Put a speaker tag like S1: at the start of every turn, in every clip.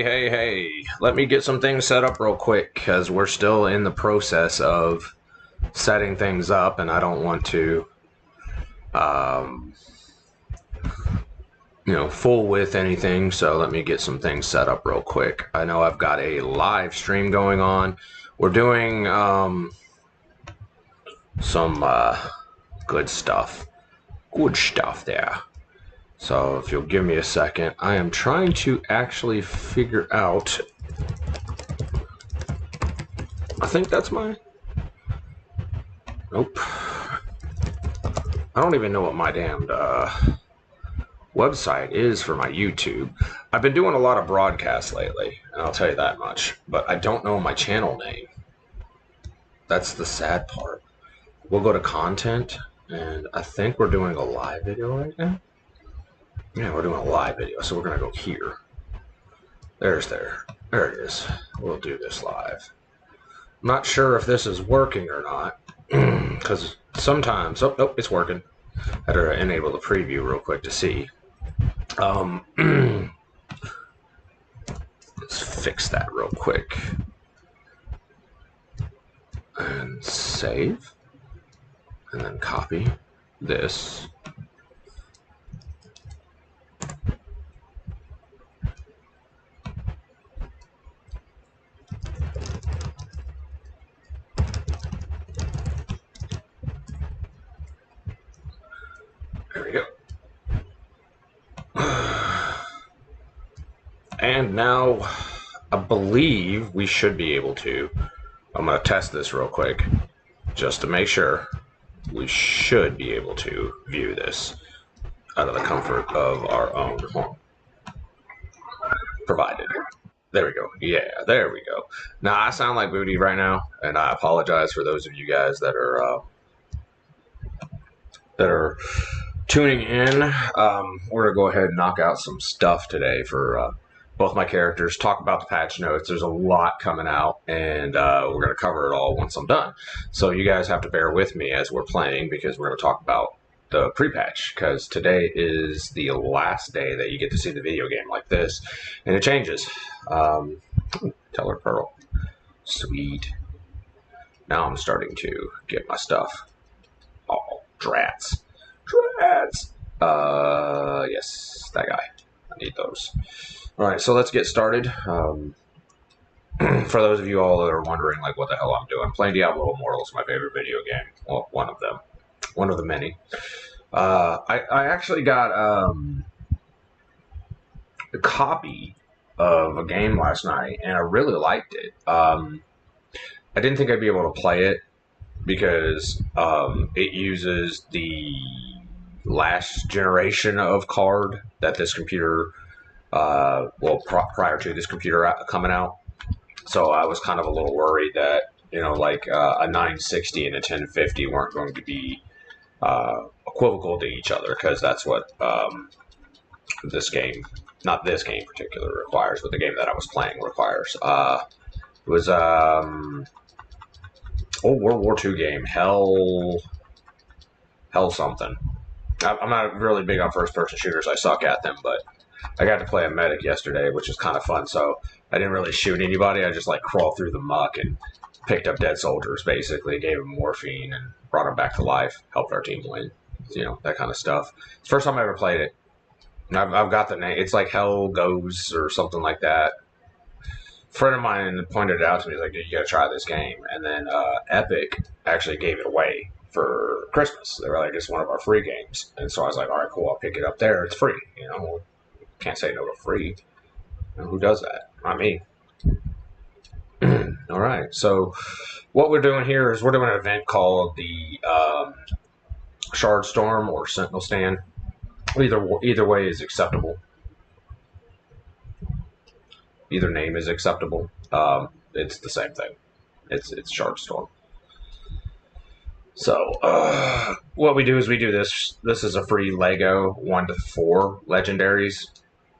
S1: Hey. Let me get some things set up real quick because we're still in the process of setting things up and I don't want to, um, fool with anything. So let me get some things set up real quick. I know I've got a live stream going on. We're doing some good stuff. Good stuff there. So if you'll give me a second, I am trying to actually figure out. I think that's my. Nope. I don't even know what my damned website is for my YouTube. I've been doing a lot of broadcasts lately, and I'll tell you that much. But I don't know my channel name. That's the sad part. We'll go to content, and I think we're doing a live video right now. Yeah, we're doing a live video, so we're going to go here. There it is. We'll do this live. I'm not sure if this is working or not, because sometimes... Oh, nope, it's working. I had to enable the preview real quick to see. Let's fix that real quick. And save. And then copy this. There we go. And now I believe we should be able to. I'm going to test this real quick just to make sure. We should be able to view this out of the comfort of our own home. Provided. There we go. Yeah, there we go. Now, I sound like booty right now, and I apologize for those of you guys that are tuning in. We're going to go ahead and knock out some stuff today for both my characters, talk about the patch notes. There's a lot coming out, and we're going to cover it all once I'm done. So you guys have to bear with me as we're playing, because we're going to talk about the pre-patch, because today is the last day that you get to see the video game like this, and it changes. Teller Pearl. Sweet. Now I'm starting to get my stuff. Oh, drats. Drats! Yes, that guy. I need those. Alright, so let's get started. For those of you all that are wondering, like, what the hell I'm doing, playing Diablo Immortal is my favorite video game. Well, one of them. One of the many. I actually got a copy of a game last night, and I really liked it. I didn't think I'd be able to play it because it uses the last generation of card that this computer... prior to this computer coming out. So I was kind of a little worried that, like a 960 and a 1050 weren't going to be equivocal to each other, because that's what this game, not this game in particular, requires, but the game that I was playing requires. It was old World War II game, Hell something. I'm not really big on first-person shooters. I suck at them, but I got to play a medic yesterday, which was kind of fun. So I didn't really shoot anybody. I just crawled through the muck and picked up dead soldiers, basically, gave them morphine and brought them back to life, helped our team win, that kind of stuff. It's the first time I ever played it. And I've got the name. It's like Hell Goes or something like that. A friend of mine pointed it out to me. He's like, dude, you got to try this game. And then Epic actually gave it away for Christmas. They were like, it's one of our free games. And so I was like, all right, cool, I'll pick it up there. It's free, Can't say no to free. Who does that? Not me. All right. So what we're doing here is we're doing an event called the Shard Storm or Sentinel Stand. Either way is acceptable. Either name is acceptable. It's the same thing. It's Shard Storm. So what we do is we do this. This is a free Lego 1 to 4 legendaries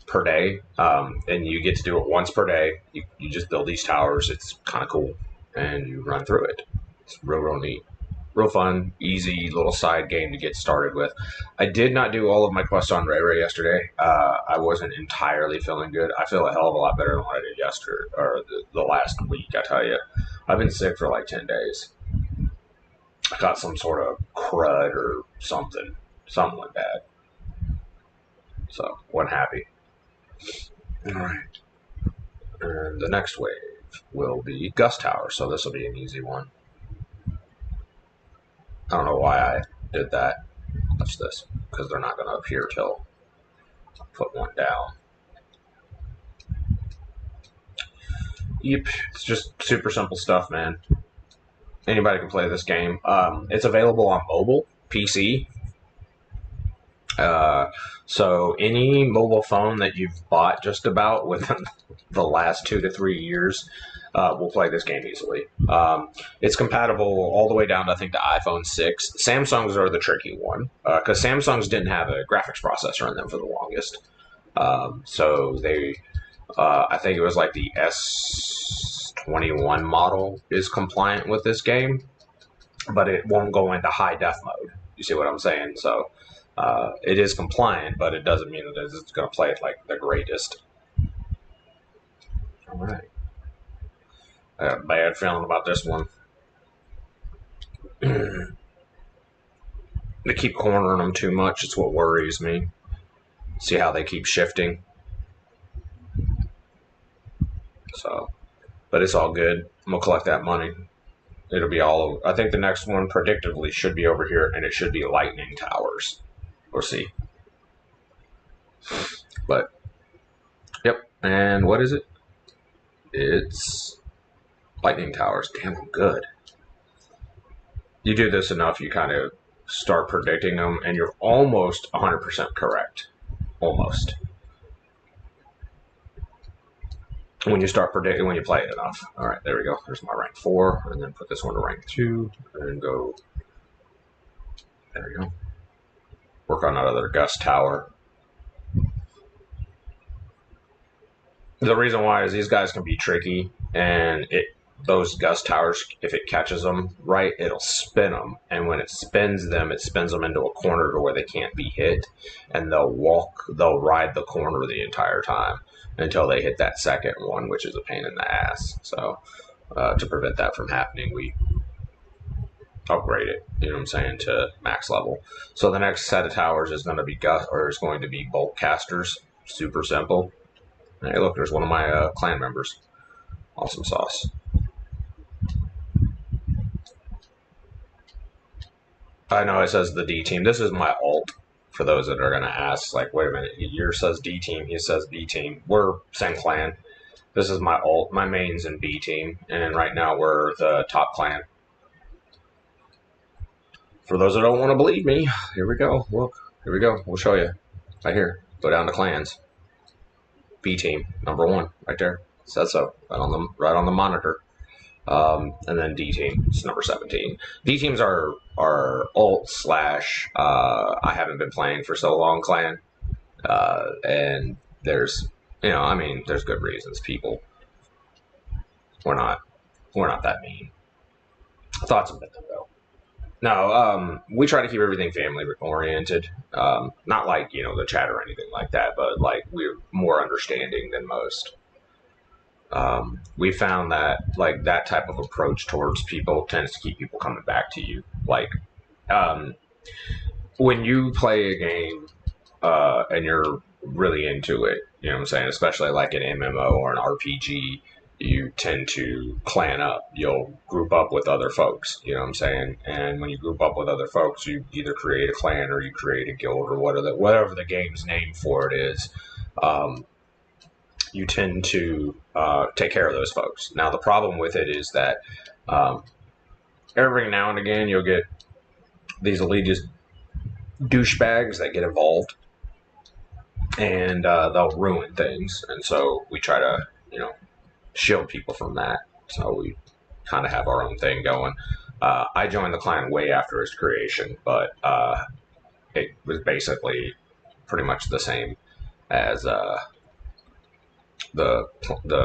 S1: per day, and you get to do it once per day. You just build these towers. It's kind of cool, and you run through it. It's real neat. real fun, easy little side game to get started with. I did not do all of my quests on Ray Ray yesterday. I wasn't entirely feeling good. I feel a hell of a lot better than what I did yesterday or the last week. I tell you, I've been sick for like 10 days. I got some sort of crud or something went bad. So wasn't happy. All right, and the next wave will be Gust Tower. So this will be an easy one. I don't know why I did that. Watch this, because they're not going to appear till I put one down. Yep, it's just super simple stuff, man. Anybody can play this game. It's available on mobile, PC. So any mobile phone that you've bought just about within the last 2 to 3 years will play this game easily. It's compatible all the way down to, I think, the iPhone 6. Samsungs are the tricky one because Samsungs didn't have a graphics processor in them for the longest. So they, I think it was like the S21 model is compliant with this game, but it won't go into high def mode. You see what I'm saying? So it is compliant, but it doesn't mean that it's going to play it like the greatest. All right. I have a bad feeling about this one. They keep cornering them too much. It's what worries me. See how they keep shifting. So, but it's all good. I'm going to collect that money. It'll be all over. I think the next one predictably should be over here, and it should be lightning towers. We'll see. But, yep. And what is it? It's lightning towers. Damn, I'm good. You do this enough, you kind of start predicting them, and you're almost 100% correct. Almost. When you start predicting, when you play it enough. All right, there we go. There's my rank 4, and then put this one to rank 2, and then go. There we go. Work on another Gust Tower. The reason why is these guys can be tricky, and those Gust Towers, if it catches them right, it'll spin them, and when it spins them into a corner to where they can't be hit, and they'll ride the corner the entire time until they hit that second one, which is a pain in the ass. So to prevent that from happening, we upgrade it, you know what I'm saying, to max level. So the next set of towers is going to be bolt casters. Super simple. Hey, look, there's one of my clan members. Awesome sauce. I know it says the D team. This is my alt for those that are going to ask, like, wait a minute, yours says D team, he says B team. We're same clan. This is my alt. My main's in B team, and right now we're the top clan. For those that don't want to believe me, here we go. Look, here we go. We'll show you. Right here. Go down to clans. B team, number 1, right there. Says so. Right on the monitor. And then D team, it's number 17. D teams are alt / I haven't been playing for so long clan. And there's there's good reasons. People, we're not that mean. Thoughts a bit though. No, we try to keep everything family oriented. Not like, the chat or anything like that, but like we're more understanding than most. We found that like that type of approach towards people tends to keep people coming back to you. Like, when you play a game, and you're really into it, you know what I'm saying? Especially like an MMO or an RPG, you tend to clan up. You'll group up with other folks, you know what I'm saying? And when you group up with other folks, you either create a clan or you create a guild or whatever the game's name for it is. You tend to take care of those folks. Now, the problem with it is that every now and again you'll get these elitist douchebags that get involved, and they'll ruin things. And so we try to, shield people from that. So we kind of have our own thing going. I joined the clan way after its creation, but it was basically pretty much the same as the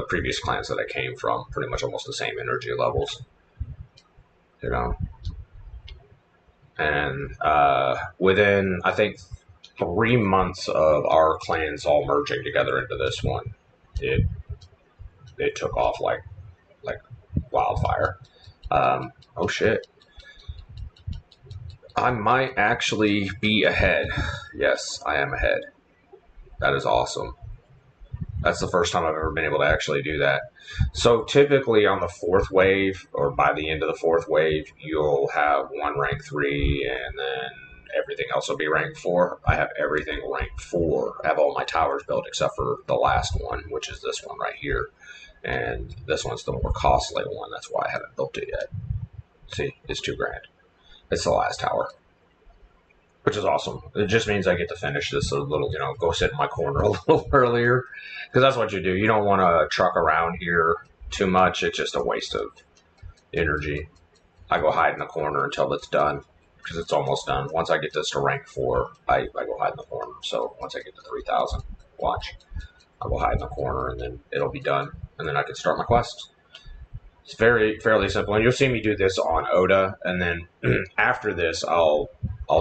S1: previous clans that I came from. Pretty much almost the same energy levels, And within, I think, 3 months of our clans all merging together into this one, it took off like wildfire. Oh shit. I might actually be ahead. Yes, I am ahead. That is awesome. That's the first time I've ever been able to actually do that. So typically on the fourth wave, or by the end of the fourth wave, you'll have one rank 3, and then everything else will be rank 4. I have everything ranked 4. I have all my towers built except for the last one, which is this one right here. And this one's the more costly one. That's why I haven't built it yet. See, it's $2,000. It's the last tower, which is awesome. It just means I get to finish this a little, go sit in my corner a little earlier, because that's what you do. You don't want to truck around here too much. It's just a waste of energy. I go hide in the corner until it's done, because it's almost done. Once I get this to rank 4, I go hide in the corner. So once I get to 3,000, watch. I'll go hide in the corner, and then it'll be done, and then I can start my quests. It's fairly simple, and you'll see me do this on Oda, and then after this, I'll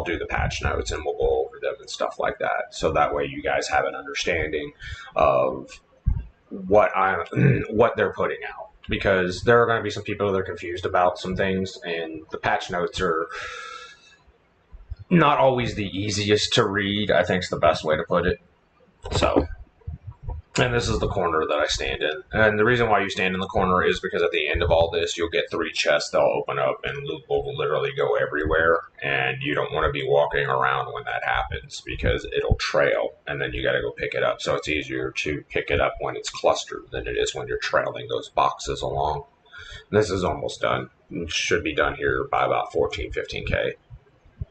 S1: do the patch notes, and we'll go over them and stuff like that. So that way, you guys have an understanding of what they're putting out, because there are going to be some people that are confused about some things, and the patch notes are not always the easiest to read. I think is the best way to put it. So. And this is the corner that I stand in. And the reason why you stand in the corner is because at the end of all this, you'll get 3 chests. They'll open up and loot will literally go everywhere. And you don't want to be walking around when that happens, because it'll trail. And then you got to go pick it up. So it's easier to pick it up when it's clustered than it is when you're trailing those boxes along. This is almost done. It should be done here by about 14, 15K.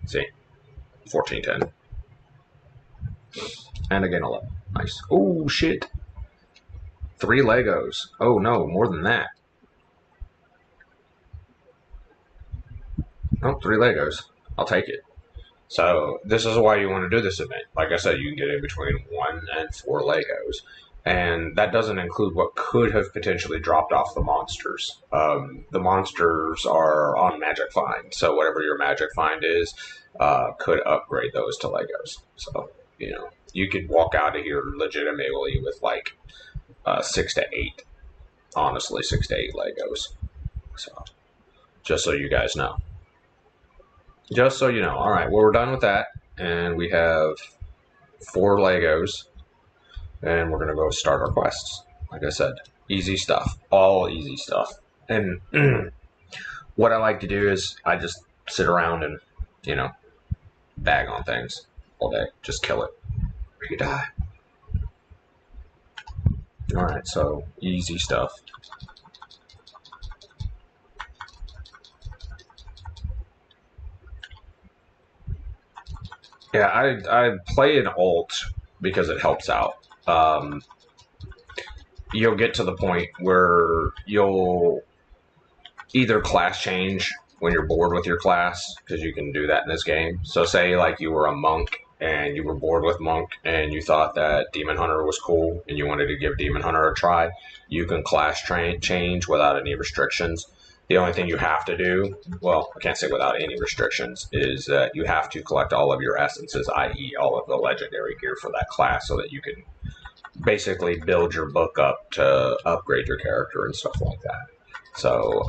S1: See? 1410. And again, 11. Nice. Oh, shit. 3 Legos. Oh, no, more than that. Oh, 3 Legos. I'll take it. So, this is why you want to do this event. Like I said, you can get in between 1 and 4 Legos. And that doesn't include what could have potentially dropped off the monsters. The monsters are on Magic Find. So, whatever your Magic Find is, could upgrade those to Legos. So, you could walk out of here legitimately with like 6 to 8. Honestly, 6 to 8 Legos. So, just so you guys know. Just so you know. All right, well, we're done with that. And we have 4 Legos. And we're going to go start our quests. Like I said, easy stuff. All easy stuff. And what I like to do is I just sit around and, bag on things all day. Just kill it. Or you die. Alright, so easy stuff. Yeah, I play an alt because it helps out. You'll get to the point where you'll either class change when you're bored with your class, because you can do that in this game. So say like you were a monk and you were bored with monk and you thought that Demon Hunter was cool and you wanted to give Demon Hunter a try, you can class change without any restrictions. The only thing you have to do, well, I can't say without any restrictions, is that you have to collect all of your essences, i.e. all of the legendary gear for that class, so that you can basically build your book up to upgrade your character and stuff like that. So,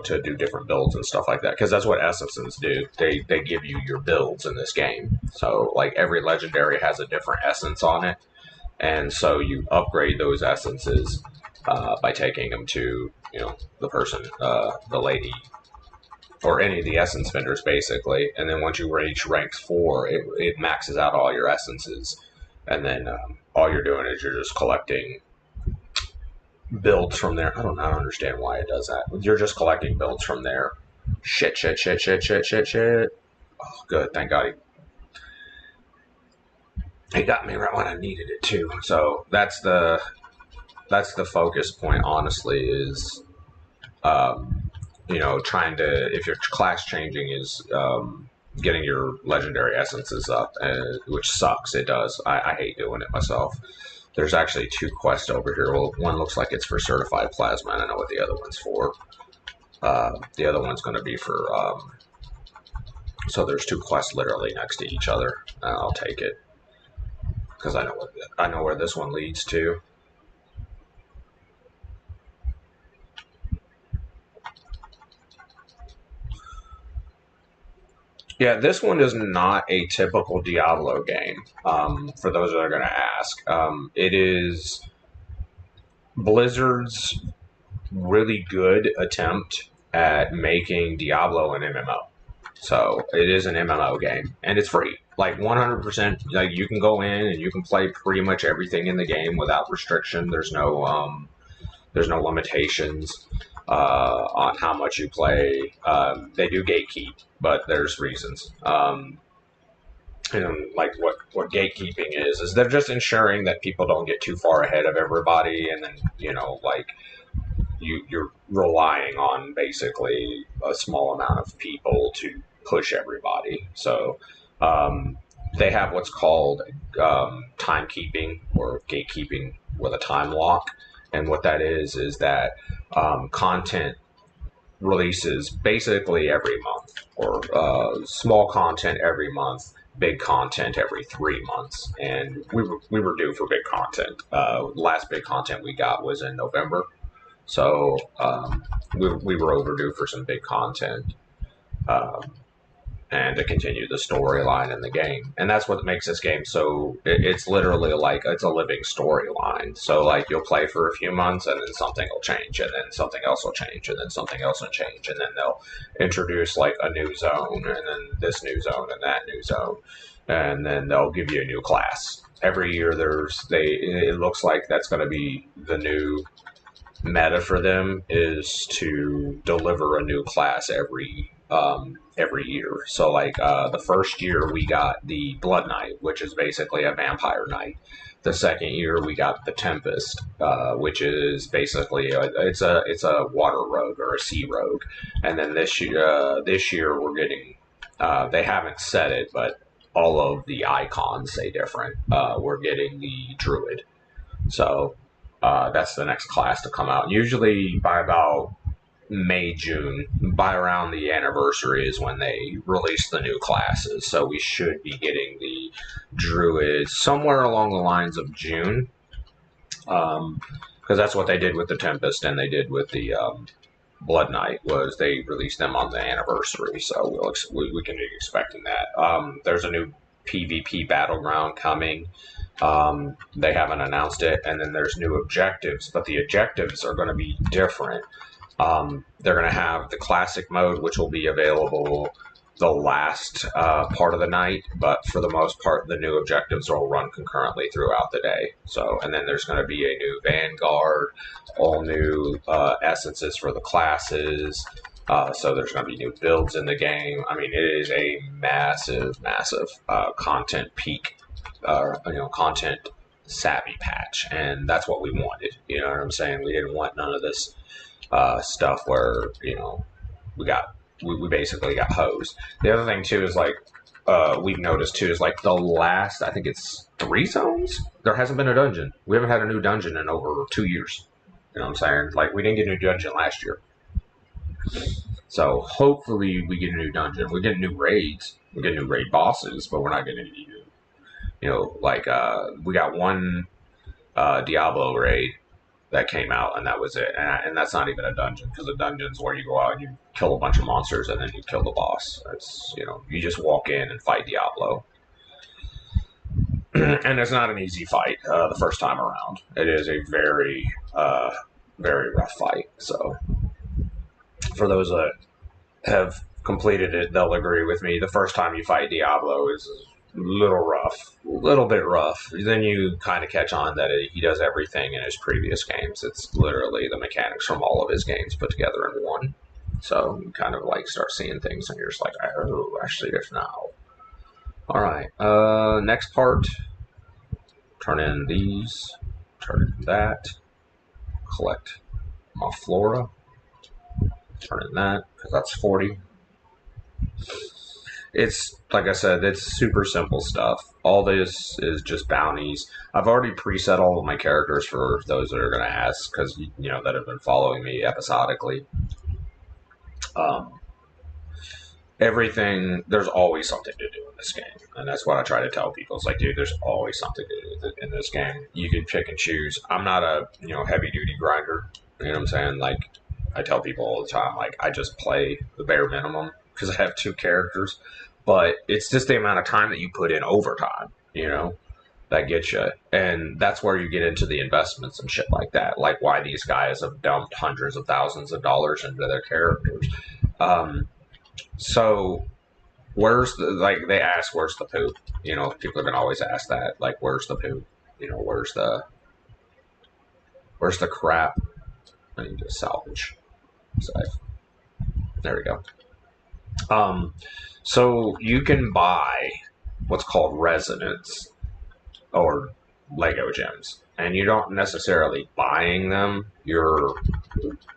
S1: to do different builds and stuff like that, because that's what essences do. They give you your builds in this game. So, like, every legendary has a different essence on it, and so you upgrade those essences by taking them to, the person, the lady, or any of the essence vendors, basically. And then once you reach rank 4, it maxes out all your essences, and then all you're doing is you're just collecting builds from there. I don't understand why it does that. You're just collecting builds from there. Shit. Oh, good. Thank God he got me right when I needed it too. So that's the focus point, honestly, is trying to, if your class changing is getting your legendary essences up, which sucks. It does. I hate doing it myself. There's actually 2 quests over here. Well, one looks like it's for certified plasma, and I know what the other one's for. The other one's going to be for So there's two quests literally next to each other. I'll take it because I know where this one leads to. Yeah, this one is not a typical Diablo game. For those that are going to ask, it is Blizzard's really good attempt at making Diablo an MMO. So it is an MMO game, and it's free, like 100%. Like you can go in and you can play pretty much everything in the game without restriction. There's no limitations on how much you play. They do gatekeep, but there's reasons. And like what gatekeeping is they're just ensuring that people don't get too far ahead of everybody, and then like you're relying on basically a small amount of people to push everybody. So they have what's called timekeeping or gatekeeping with a time lock. And what that is that content releases basically every month, or small content every month, big content every 3 months. And we were due for big content. Last big content we got was in November. So we were overdue for some big content and to continue the storyline in the game. And that's what makes this game so, it's literally like it's a living storyline. So like you'll play for a few months and then something will change, and then something else will change, and then something else will change, and then they'll introduce like a new zone, and then this new zone and that new zone, and then they'll give you a new class. Every year it looks like that's going to be the new meta for them, is to deliver a new class every year. So like the first year we got the Blood Knight, which is basically a vampire knight. The second year we got the Tempest, which is basically it's a water rogue or a sea rogue. And then this year we're getting they haven't said it, but all of the icons say different. We're getting the Druid. So that's the next class to come out. Usually by about May, June, by around the anniversary is when they release the new classes. So we should be getting the Druid somewhere along the lines of June, because that's what they did with the Tempest and they did with the Blood Knight, was they released them on the anniversary. So we can be expecting that. There's a new PvP battleground coming. They haven't announced it, and then there's new objectives, but the objectives are going to be different. They're going to have the classic mode, which will be available the last part of the night, but for the most part, the new objectives will run concurrently throughout the day. So, and then there's going to be a new Vanguard, all new essences for the classes. So there's going to be new builds in the game. I mean, it is a massive, massive content peak, content savvy patch, and that's what we wanted. You know what I'm saying? We didn't want none of this stuff where we basically got hosed. The other thing too is like we've noticed too is like the last, I think it's 3 zones, there hasn't been a dungeon. We haven't had a new dungeon in over 2 years. You know what I'm saying? Like we didn't get a new dungeon last year. So hopefully we get a new dungeon. We get new raids. We get new raid bosses, but we're not getting any new. We got one Diablo raid that came out, and that was it. And that's not even a dungeon, because a dungeon's where you go out and you kill a bunch of monsters and then you kill the boss. It's you just walk in and fight Diablo. And it's not an easy fight the first time around. It is a very, very rough fight. So for those that have completed it, they'll agree with me. The first time you fight Diablo is a little bit rough. Then you kind of catch on that he does everything in his previous games. It's literally the mechanics from all of his games put together in one. So you kind of like start seeing things and you're just like, oh, actually there's now. All right, next part. Turn in these, turn in that, collect my flora, turn in that, because that's 40. It's, like I said, it's super simple stuff. All this is just bounties. I've already preset all of my characters for those that are going to ask, because, that have been following me episodically. everything, there's always something to do in this game, and that's what I try to tell people. It's like, dude, there's always something to do in this game. You can pick and choose. I'm not a heavy duty grinder. You know what I'm saying? Like, I tell people all the time, like, I just play the bare minimum because I have 2 characters, but it's just the amount of time that you put in overtime, that gets you. And that's where you get into the investments and shit like that, like why these guys have dumped hundreds of thousands of dollars into their characters. So where's they ask, where's the poop? People are going to always ask that, like, where's the poop? Where's the crap? I need to salvage. Save. There we go. So you can buy what's called resonance or Lego gems, and you don't necessarily buying them. You're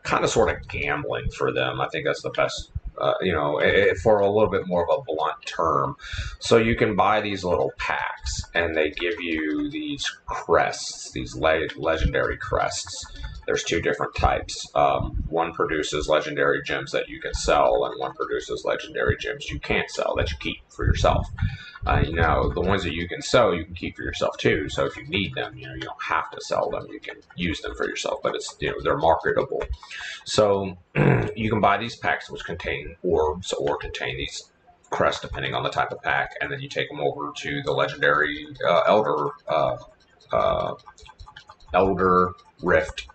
S1: kind of sort of gambling for them. I think that's the best, for a little bit more of a blunt term. So you can buy these little packs, and they give you these crests, these legendary crests. There's 2 different types. One produces legendary gems that you can sell, and one produces legendary gems you can't sell, that you keep for yourself. The ones that you can sell, you can keep for yourself too. So if you need them, you don't have to sell them. You can use them for yourself, but it's they're marketable. So you can buy these packs which contain orbs or contain these crests, depending on the type of pack, and then you take them over to the legendary Elder Rift.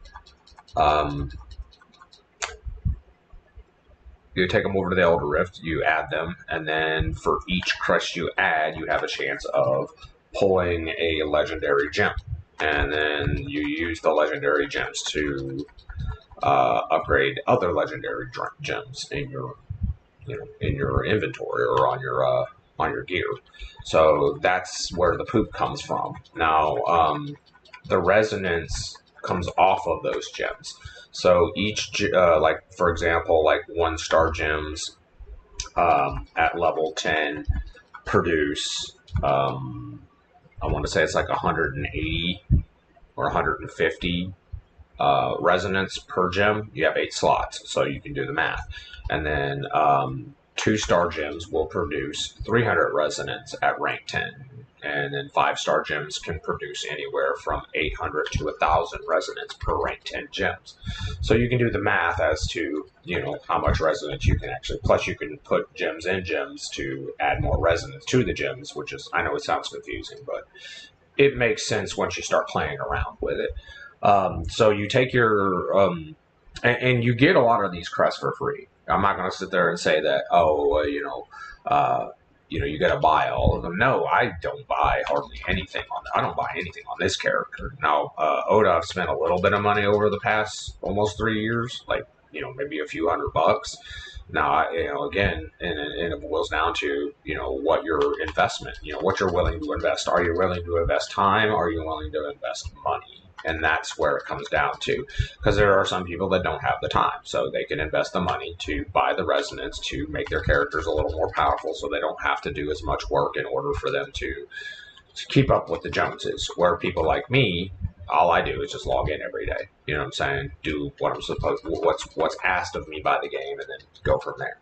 S1: You take them over to the Elder Rift, you add them, and then for each crest you add, you have a chance of pulling a legendary gem. And then you use the legendary gems to upgrade other legendary gems in your inventory or on your gear. So that's where the poop comes from. Now, the resonance comes off of those gems. So each, for example, 1-star gems at level 10 produce, I want to say it's like 180 or 150 resonance per gem. You have 8 slots, so you can do the math. And then 2-star gems will produce 300 resonance at rank 10. And then 5-star gems can produce anywhere from 800 to 1,000 resonance per rank 10 gems. So you can do the math as to, how much resonance you can actually, plus you can put gems in gems to add more resonance to the gems, which is, I know it sounds confusing, but it makes sense once you start playing around with it. So you take your, and you get a lot of these crests for free. I'm not going to sit there and say that, you got to buy all of them. No, I don't buy hardly anything on that. I don't buy anything on this character. Now, Oda, I've spent a little bit of money over the past almost 3 years, maybe a few $100. Now, again, and it boils down to, what your investment, what you're willing to invest. Are you willing to invest time? Are you willing to invest money? And that's where it comes down to, because there are some people that don't have the time, so they can invest the money to buy the resonance to make their characters a little more powerful, so they don't have to do as much work in order for them to keep up with the Joneses. Where people like me, all I do is just log in every day. You know what I'm saying? Do what I'm supposed, what's asked of me by the game, and then go from there.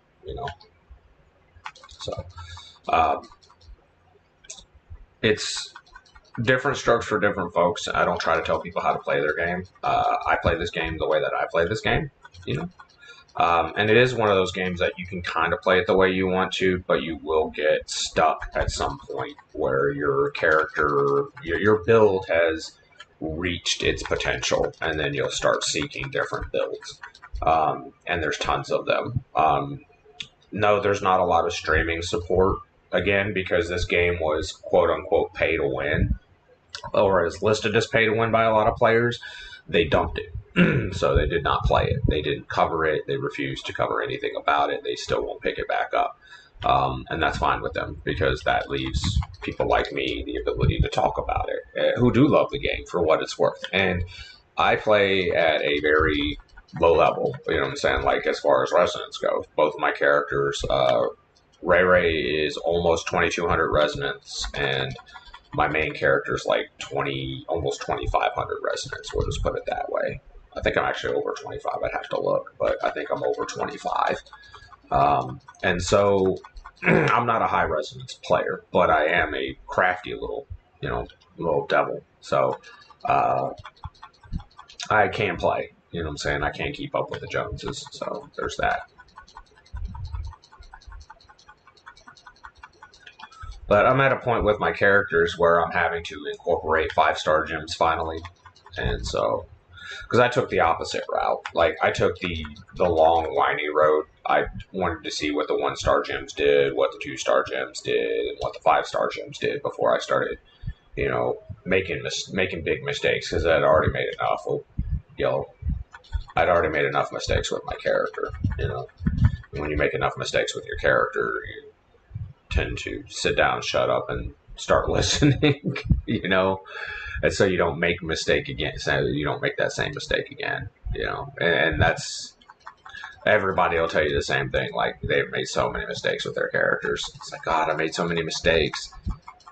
S1: So it's different strokes for different folks. I don't try to tell people how to play their game. I play this game the way that I play this game, and it is one of those games that you can kind of play it the way you want to, but you will get stuck at some point where your character, your build has reached its potential, and then you'll start seeking different builds. And there's tons of them. No, there's not a lot of streaming support, again, because this game was quote-unquote pay to win, or is listed as pay to win by a lot of players. They dumped it. So they did not play it. They didn't cover it. They refused to cover anything about it. They still won't pick it back up. And that's fine with them, because that leaves people like me the ability to talk about it, who do love the game for what it's worth. And I play at a very low level, you know what I'm saying, as far as resonance goes. Both of my characters, Ray Ray is almost 2,200 resonance, and my main character is almost 2,500 resonance. We'll just put it that way. I think I'm actually over 25. I'd have to look, but I think I'm over 25. And so I'm not a high resonance player, but I am a crafty little, little devil. So I can play. You know what I'm saying? I can't keep up with the Joneses. So there's that. But I'm at a point with my characters where I'm having to incorporate 5-star gems finally. And so, because I took the opposite route. Like, I took the long, whiny road. I wanted to see what the 1-star gems did, what the 2-star gems did, and what the 5-star gems did before I started, making big mistakes, because I'd already made enough. I'd already made enough mistakes with my character. And when you make enough mistakes with your character, you tend to sit down, shut up, and start listening. And so you don't make a mistake again. So you don't make that same mistake again. And that's, everybody will tell you the same thing. Like, they've made so many mistakes with their characters. It's like, God, I made so many mistakes.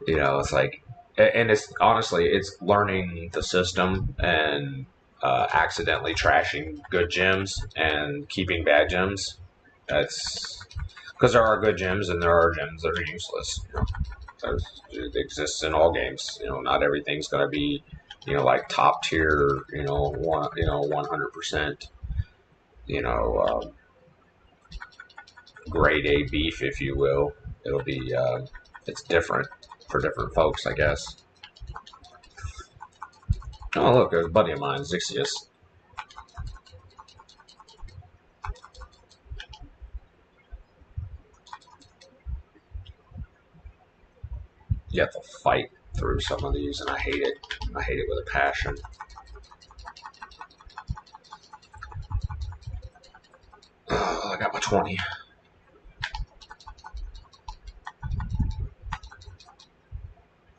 S1: It's like, and it's honestly, it's learning the system and accidentally trashing good gems and keeping bad gems. That's because there are good gems and there are gems that are useless. It exists in all games. Not everything's going to be, like top tier. 100%. Grade A beef, if you will. It'll be. It's different for different folks, I guess. Oh, look, there's a buddy of mine, Zixius. You have to fight through some of these, and I hate it. I hate it with a passion. Oh, I got my 20.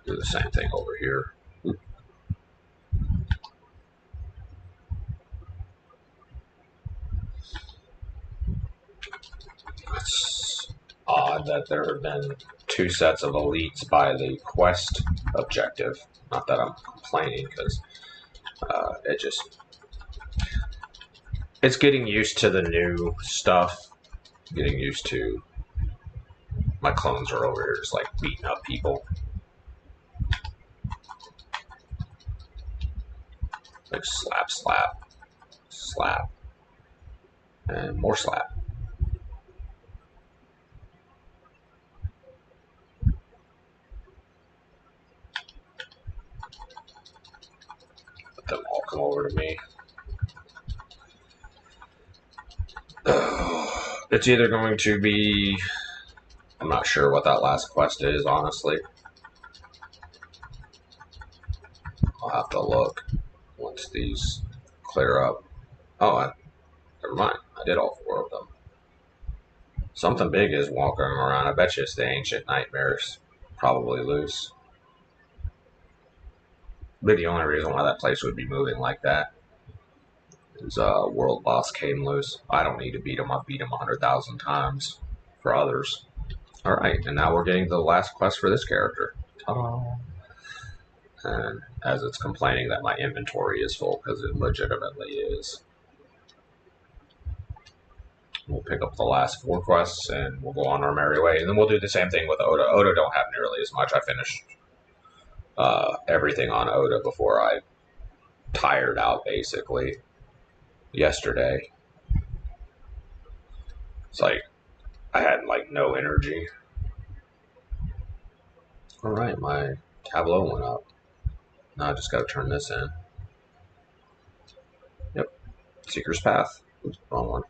S1: Do the same thing over here. It's odd that there have been 2 sets of elites by the quest objective. Not that I'm complaining, because it's getting used to the new stuff. Getting used to, my clones are over here just like beating up people. Like slap, slap, slap, and more slap. Let them all come over to me. It's either going to be, I'm not sure what that last quest is, honestly. I'll have to look once these clear up. Oh, never mind. I did all 4 of them. Something big is walking around. I bet you it's the Ancient Nightmares. Probably loose. But the only reason why that place would be moving like that is World Boss came loose. I don't need to beat him. I've beat him 100,000 times for others. Alright, and now we're getting to the last quest for this character. Ta-da! And as it's complaining that my inventory is full, because it legitimately is. We'll pick up the last 4 quests and we'll go on our merry way. And then we'll do the same thing with Oda. Oda don't have nearly as much. I finished everything on Oda before I tired out, basically, yesterday. It's like I had like no energy. Alright, my tableau went up. Now I just gotta turn this in. Yep. Seeker's Path. Oops, wrong one.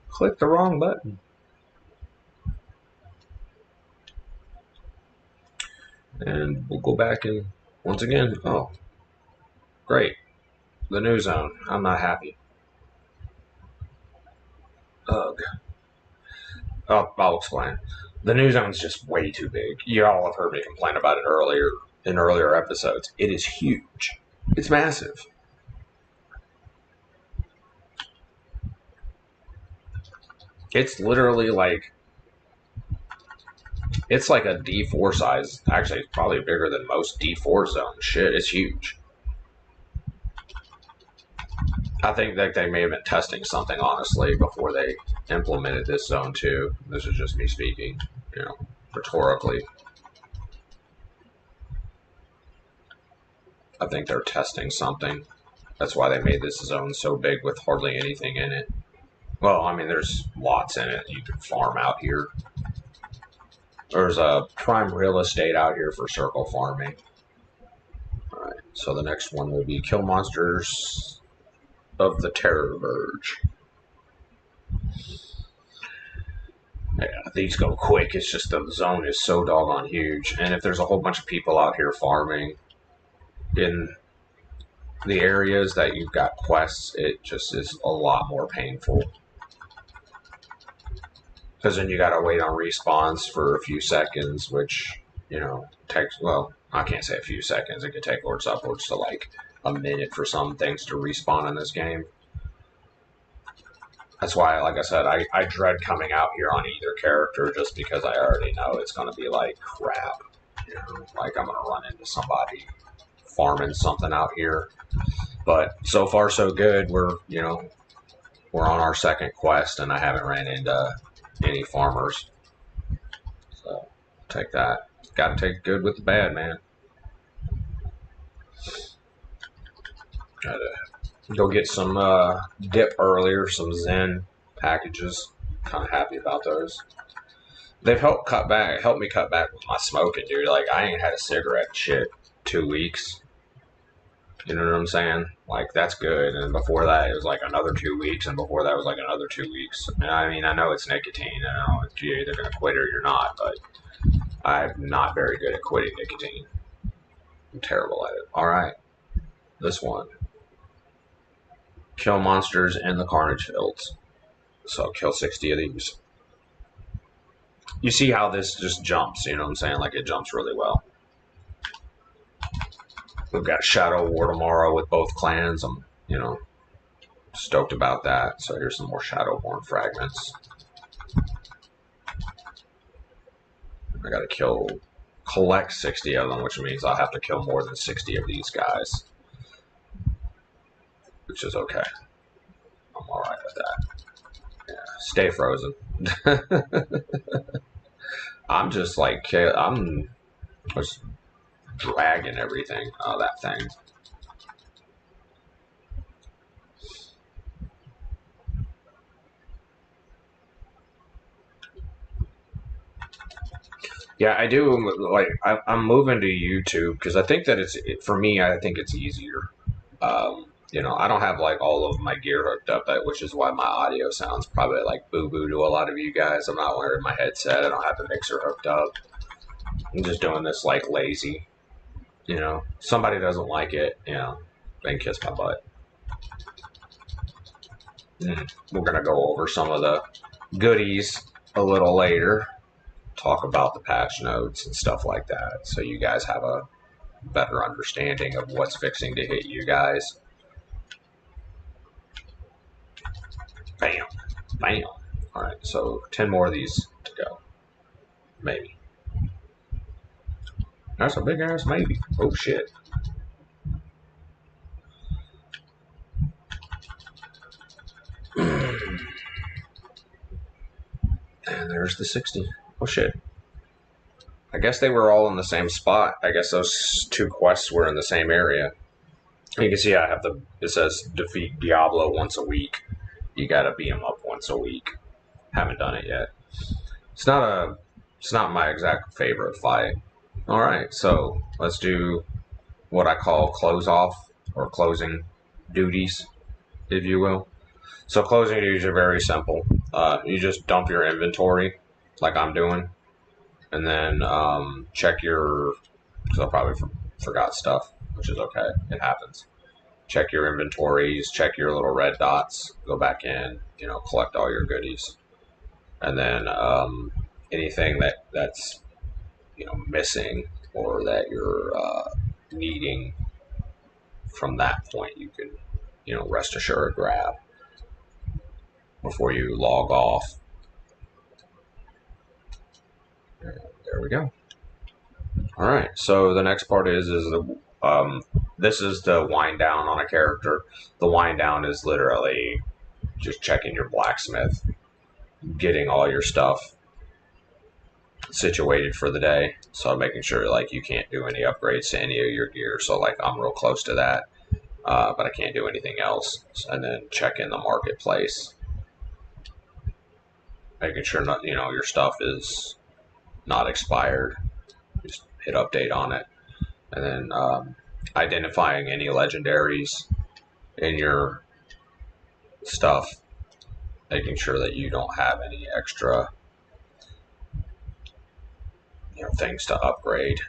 S1: Click the wrong button. And we'll go back and once again, oh, great. The new zone. I'm not happy. Ugh. Oh, I'll explain. The new zone's just way too big. You all have heard me complain about it earlier in earlier episodes. It is huge. It's massive. It's literally like, it's like a D4 size. Actually, it's probably bigger than most D4 zones. Shit, it's huge. I think that they may have been testing something, honestly, before they implemented this zone 2. This is just me speaking, you know, rhetorically. I think they're testing something. That's why they made this zone so big with hardly anything in it. Well, I mean, there's lots in it. You can farm out here. There's a prime real estate out here for circle farming. Alright, so the next one will be kill monsters of the Terror Verge. Yeah, these go quick. It's just the zone is so doggone huge. And if there's a whole bunch of people out here farming in the areas that you've got quests, it just is a lot more painful. Because then you gotta wait on respawns for a few seconds, which, you know, takes, well, I can't say a few seconds. It could take upwards to like a minute for some things to respawn in this game. That's why, like I said, I dread coming out here on either character just because I already know it's going to be like crap. You know, like I'm going to run into somebody farming something out here. But so far so good. We're on our second quest and I haven't ran into any farmers. So take that. Got to take good with the bad, man. Gotta go get some dip earlier, some Zen packages. Kind of happy about those. They've helped me cut back with my smoking, dude. Like I ain't had a cigarette in shit 2 weeks. You know what I'm saying? Like that's good. And before that, it was like another 2 weeks, and before that was like another 2 weeks. And I mean, I know it's nicotine. I know you're either gonna quit or you're not, but I'm not very good at quitting nicotine. I'm terrible at it. All right, this one. Kill monsters in the Carnage Fields. So kill 60 of these. You see how this just jumps, you know what I'm saying? Like it jumps really well. We've got Shadow War tomorrow with both clans. I'm, stoked about that. So here's some more Shadowborn fragments. I gotta collect 60 of them, which means I'll have to kill more than 60 of these guys. Which is okay. I'm alright with that. Yeah, stay frozen. I'm just like, I'm just dragging everything out of that thing. Yeah, I do. Like, I'm moving to YouTube because I think that for me, I think it's easier. I don't have like all of my gear hooked up, which is why my audio sounds probably like boo-boo to a lot of you guys. I'm not wearing my headset. I don't have the mixer hooked up. I'm just doing this like lazy. Somebody doesn't like it, then kiss my butt. We're going to go over some of the goodies a little later. Talk about the patch notes and stuff like that, so you guys have a better understanding of what's fixing to hit you guys. Bam. Bam. Alright, so 10 more of these to go. Maybe. That's a big ass maybe. Oh shit. And there's the 60. Oh shit. I guess they were all in the same spot. I guess those two quests were in the same area. You can see I have it says defeat Diablo once a week. You gotta beat him up once a week. Haven't done it yet. It's not my exact favorite fight. Alright, so let's do what I call close off or closing duties, if you will. So closing duties are very simple. You just dump your inventory like I'm doing. And then check your, because I probably forgot stuff, which is okay. It happens. Check your inventories, check your little red dots, go back in, collect all your goodies. And then anything that's missing or that you're needing from that point, you can rest assured grab before you log off. There we go. All right, so the next part is This is the wind down on a character. The wind down is literally just checking your blacksmith, getting all your stuff situated for the day. So making sure like you can't do any upgrades to any of your gear. So like I'm real close to that, but I can't do anything else. And then check in the marketplace, making sure not your stuff is not expired. Just hit update on it, and then identifying any legendaries in your stuff, making sure that you don't have any extra things to upgrade.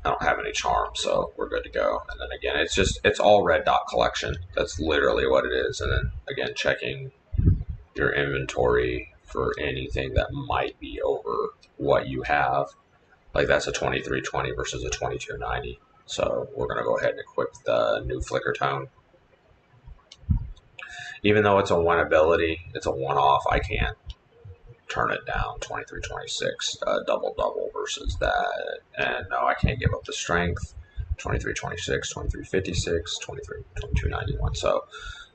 S1: I don't have any charms, so we're good to go. And then again, it's all red dot collection. That's literally what it is. And then again, checking your inventory for anything that might be over what you have. Like that's a 2320 versus a 2290. So we're gonna go ahead and equip the new flicker tone. Even though it's a one ability, it's a one-off, I can't turn it down. 2326 double versus that. And no, I can't give up the strength. 2326, 2356, 2291. So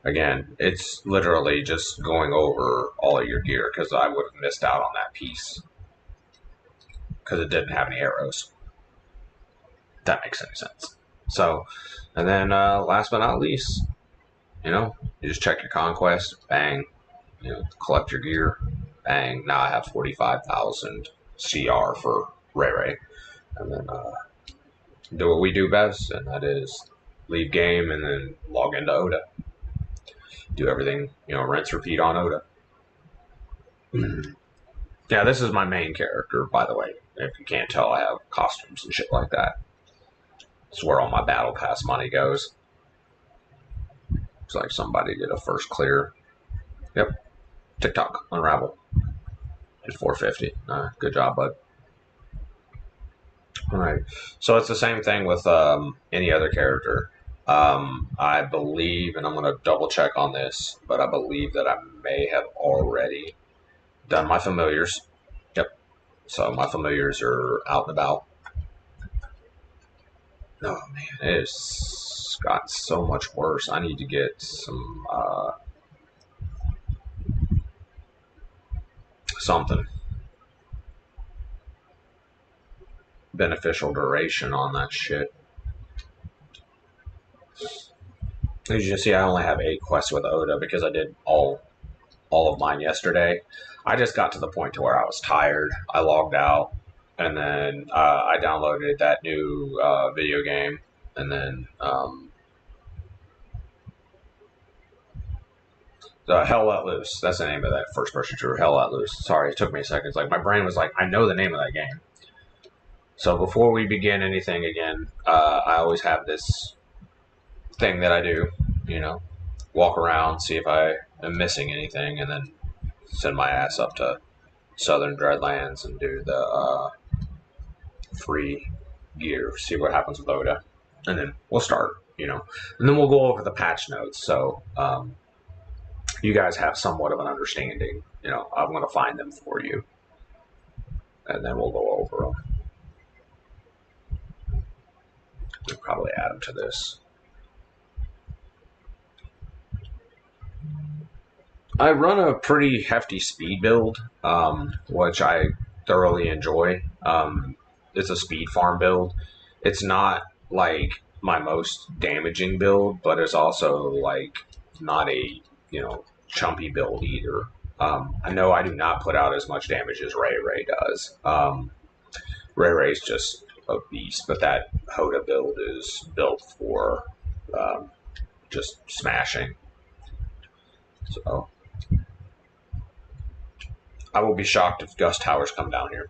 S1: again, it's literally just going over all of your gear because I would have missed out on that piece because it didn't have any arrows. If that makes any sense. So, and then last but not least, you just check your conquest, bang, collect your gear, bang. Now I have 45,000 CR for Ray. And then do what we do best, and that is leave game and then log into Oda. Do everything, rinse, repeat on Oda. Yeah, this is my main character, by the way. If you can't tell, I have costumes and shit like that. It's where all my battle pass money goes. Looks like somebody did a first clear. Yep. TikTok, Unravel. Did 450. Good job, bud. Alright. So it's the same thing with any other character. I believe, and I'm going to double check on this, but I believe that I may have already done my familiars. Yep. So my familiars are out and about. Oh man, it's gotten so much worse. I need to get some something beneficial duration on that shit. As you can see, I only have 8 quests with Oda because I did all of mine yesterday. I just got to the point to where I was tired. I logged out, and then I downloaded that new video game, and then Hell Let Loose. That's the name of that first-person shooter, Hell Let Loose. Sorry, it took me a second. It's like my brain was like, I know the name of that game. So before we begin anything again, I always have this thing that I do, walk around, see if I am missing anything, and then send my ass up to Southern Dreadlands and do the free gear, see what happens with Oda, and then we'll start, and then we'll go over the patch notes. So you guys have somewhat of an understanding. I'm going to find them for you, and then we'll go over them. We'll probably add them to this. I run a pretty hefty speed build, which I thoroughly enjoy. It's a speed farm build. It's not like my most damaging build, but it's also like not a chumpy build either. I know I do not put out as much damage as Ray does. Ray's just a beast, but that Hoda build is built for just smashing. So I will be shocked if Gust Towers come down here.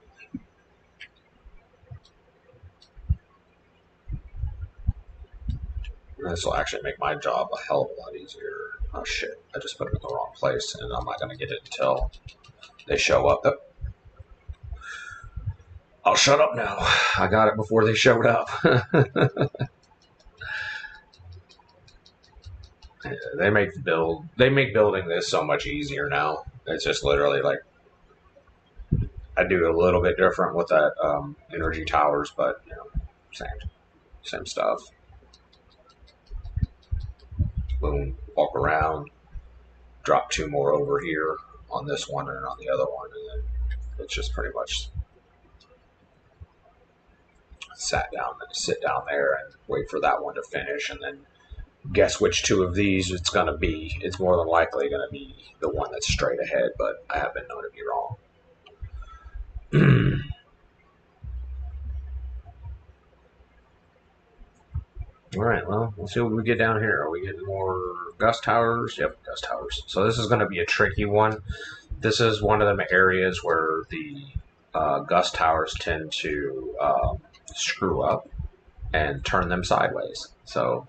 S1: This will actually make my job a hell of a lot easier. Oh shit, I just put it in the wrong place, and I'm not going to get it until they show up. Oh. I'll shut up now. I got it before they showed up. They make building this so much easier now. It's just literally like I do a little bit different with that energy towers, but same stuff. Boom, walk around, drop 2 more over here on this one and on the other one, and then it's just pretty much sit down there and wait for that one to finish, and then guess which 2 of these it's going to be. It's more than likely going to be the one that's straight ahead, but I have been known to be wrong. All right, well, let's see what we get down here. Are we getting more gust towers? Yep, gust towers. So this is going to be a tricky one. This is one of them areas where the gust towers tend to screw up and turn them sideways. So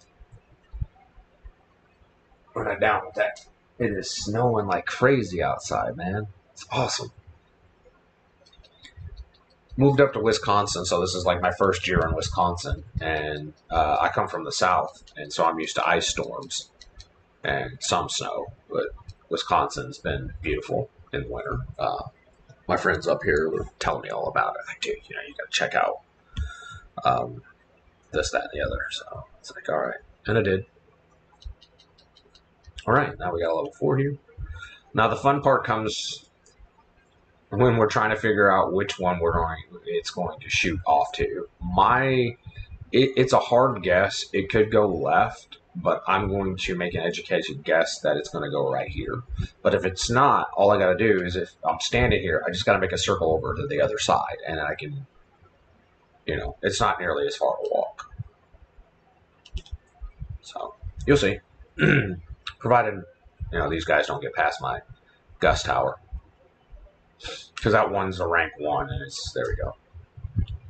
S1: we're not down with that. It is snowing like crazy outside, man. It's awesome. Moved up to Wisconsin, so this is like my first year in Wisconsin, and I come from the South, and so I'm used to ice storms and some snow, but Wisconsin's been beautiful in winter. My friends up here were telling me all about it. Like, dude, you got to check out this, that, and the other. So it's like, all right, and I did. All right, now we got a level 4 here. Now the fun part comes when we're trying to figure out which one it's going to shoot off to. It's a hard guess. It could go left, but I'm going to make an educated guess that it's going to go right here. But if it's not, all I got to do is, if I'm standing here, I just got to make a circle over to the other side, and then I can, it's not nearly as far to walk. So you'll see. Provided, these guys don't get past my gust tower. Because that one's a rank 1, and there we go.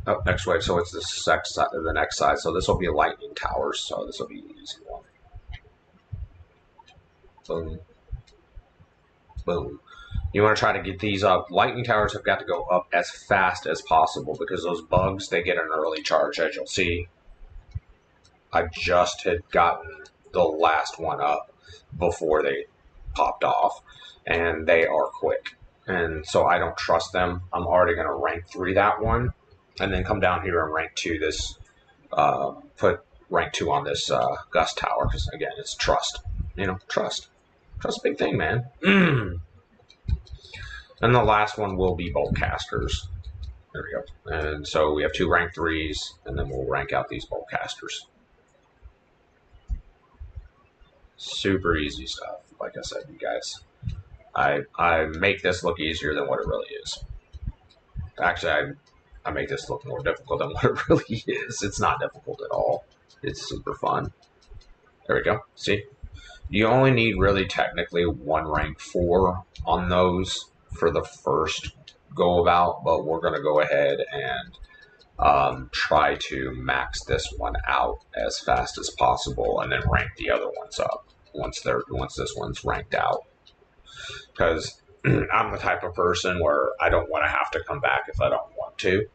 S1: Oh, next wave, so it's the next side. So this will be a lightning towers, so this will be an easy one. Boom. Boom. You want to try to get these up. Lightning towers have got to go up as fast as possible, because those bugs, they get an early charge, as you'll see. I just had gotten the last one up before they popped off, and they are quick. And so I don't trust them. I'm already going to rank 3 that one, and then come down here and rank 2 this, put rank 2 on this gust tower, because again, it's trust. Trust. Trust a big thing, man. And the last one will be bolt casters. There we go. And so we have 2 rank 3s, and then we'll rank out these bolt casters. Super easy stuff, like I said, you guys. I make this look easier than what it really is. Actually, I make this look more difficult than what it really is. It's not difficult at all. It's super fun. There we go. See? You only need really technically 1 rank 4 on those for the first go about, but we're going to go ahead and try to max this one out as fast as possible, and then rank the other ones up once this one's ranked out. Because I'm the type of person where I don't want to have to come back if I don't want to.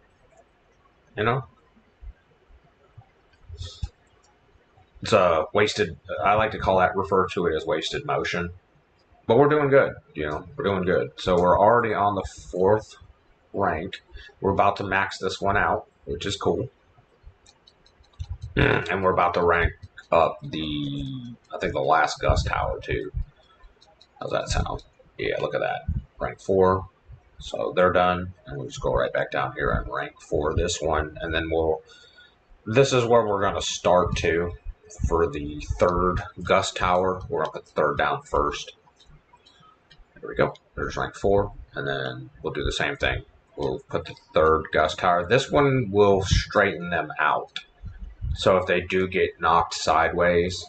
S1: It's a wasted, I like to refer to it as wasted motion. But we're doing good, we're doing good. So we're already on the 4th rank. We're about to max this one out, which is cool. And we're about to rank up I think the last gust tower too. How's that sound? Yeah, look at that. Rank 4. So they're done. And we'll just go right back down here and rank 4 this one. And then this is where we're going to start to for the 3rd gust tower. We're up at 3rd down first. There we go. There's rank 4. And then we'll do the same thing. We'll put the 3rd gust tower. This one will straighten them out. So if they do get knocked sideways,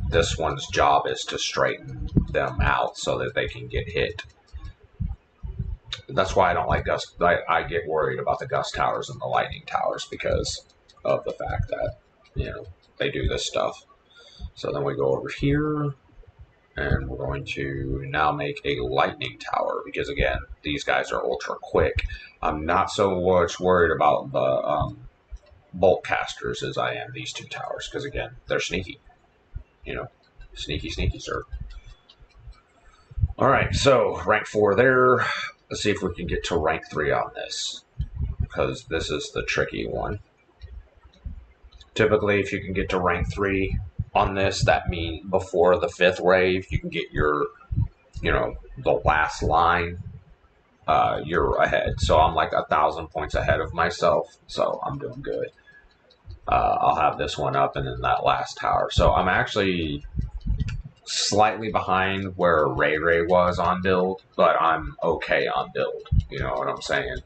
S1: this one's job is to straighten them out so that they can get hit. That's why I don't like gust. I get worried about the gust towers and the lightning towers because of the fact that, they do this stuff. So then we go over here, and we're going to now make a lightning tower because, again, these guys are ultra quick. I'm not so much worried about the bolt casters as I am these 2 towers because, again, they're sneaky. Sneaky, sneaky, sir. All right, so rank 4 there. Let's see if we can get to rank 3 on this, because this is the tricky one. Typically, if you can get to rank 3 on this, that means before the 5th wave, you can get your, the last line. You're ahead. So I'm like 1,000 points ahead of myself. So I'm doing good. I'll have this one up and then that last tower. So I'm actually slightly behind where Ray was on build, but I'm okay on build. You know what I'm saying?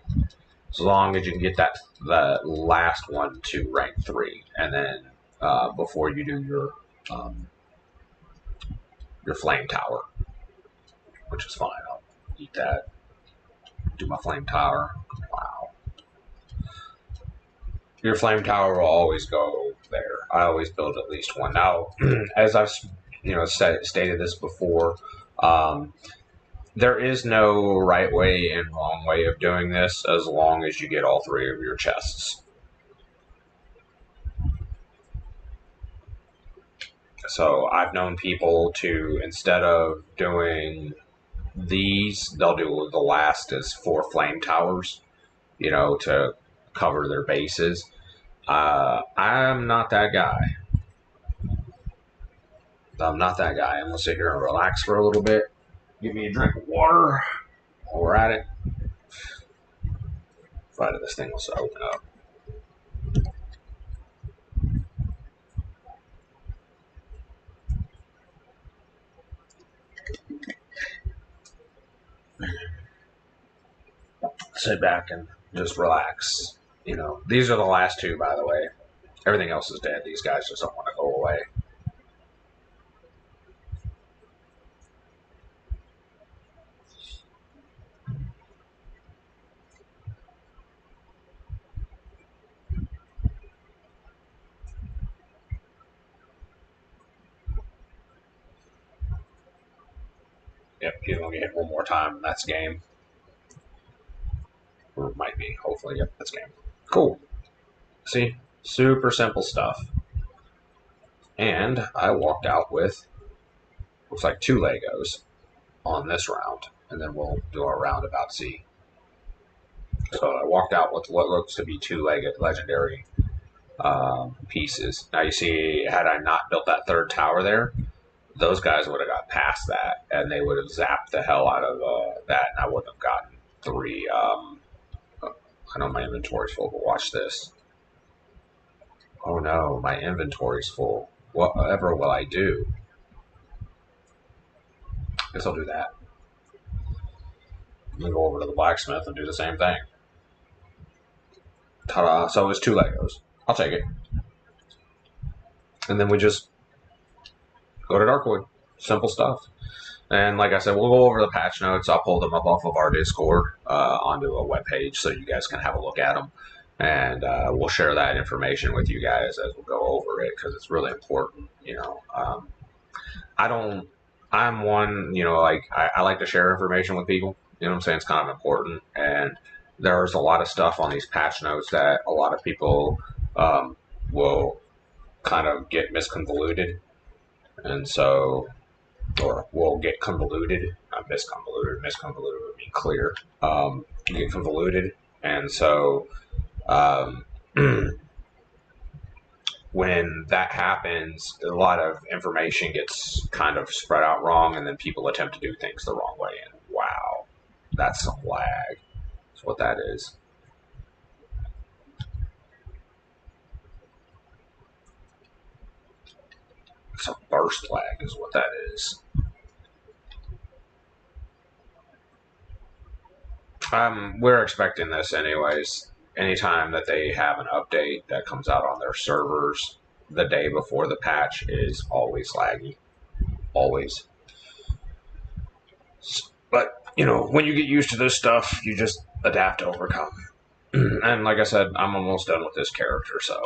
S1: As long as you can get the last one to rank 3, and then before you do your flame tower, which is fine. I'll eat that. Do my flame tower. Wow. Your flame tower will always go there. I always build at least one. Now, as I've stated this before, there is no right way and wrong way of doing this as long as you get all 3 of your chests. So I've known people to, instead of doing these, they'll do the last as 4 flame towers, to cover their bases. I'm not that guy. I'm not that guy. I'm going to sit here and relax for a little bit. Give me a drink of water while we're at it. Side of this thing will open up. Sit back and just relax. These are the last 2, by the way. Everything else is dead. These guys just don't want to go away. Yep, he's going to get hit one more time, and that's game. Or it might be. Hopefully, yep, that's game. Cool. See? Super simple stuff. And I walked out with, looks like 2 Legos on this round. And then we'll do our roundabout C. So I walked out with what looks to be 2 legendary pieces. Now you see, had I not built that 3rd tower there, those guys would have got past that, and they would have zapped the hell out of that, and I wouldn't have gotten 3. I know my inventory's full, but watch this. Oh no, my inventory's full. Whatever will I do? Guess I'll do that. I'm going to go over to the blacksmith and do the same thing. Ta-da! So it's 2 Legos. I'll take it. And then we just go to Darkwood. Simple stuff. And like I said, we'll go over the patch notes. I'll pull them up off of our Discord onto a webpage so you guys can have a look at them. And we'll share that information with you guys as we go over it because it's really important. I'm one, I like to share information with people. You know what I'm saying? It's kind of important. And there's a lot of stuff on these patch notes that a lot of people will kind of get misconvoluted. And so, or will get convoluted, not misconvoluted. Misconvoluted would be clear. Get convoluted. And so, when that happens, a lot of information gets kind of spread out wrong, and then people attempt to do things the wrong way. And wow, that's some lag. That's what that is. Some burst lag is what that is. We're expecting this anyways. Anytime that they have an update that comes out on their servers the day before the patch is always laggy. Always. But, when you get used to this stuff, you just adapt to overcome. And like I said, I'm almost done with this character, so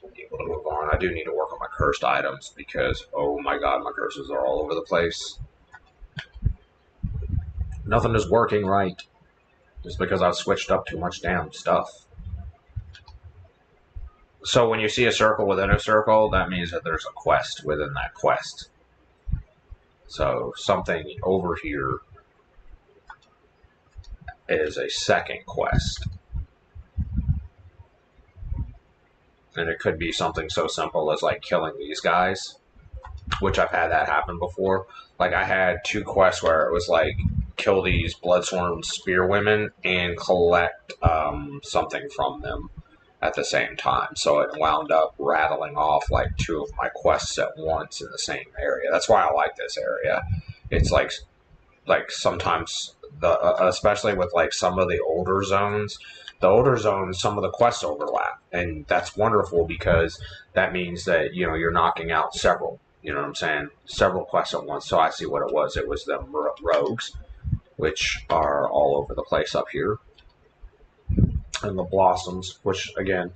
S1: we'll be able to move on. I do need to work on my cursed items because, oh my god, my curses are all over the place. Nothing is working right. Just because I've switched up too much damn stuff. So when you see a circle within a circle, that means that there's a quest within that quest. So something over here is a second quest. And it could be something so simple as like killing these guys. which I've had that happen before. Like I had 2 quests where it was like kill these bloodsworn spear women and collect something from them at the same time. So it wound up rattling off like 2 of my quests at once in the same area. That's why I like this area. It's like sometimes especially with like some of the older zones, some of the quests overlap, and that's wonderful because that means that you're knocking out several. You know what I'm saying? Several quests at once. So I see what it was. It was the rogues, which are all over the place up here, and the blossoms, which again,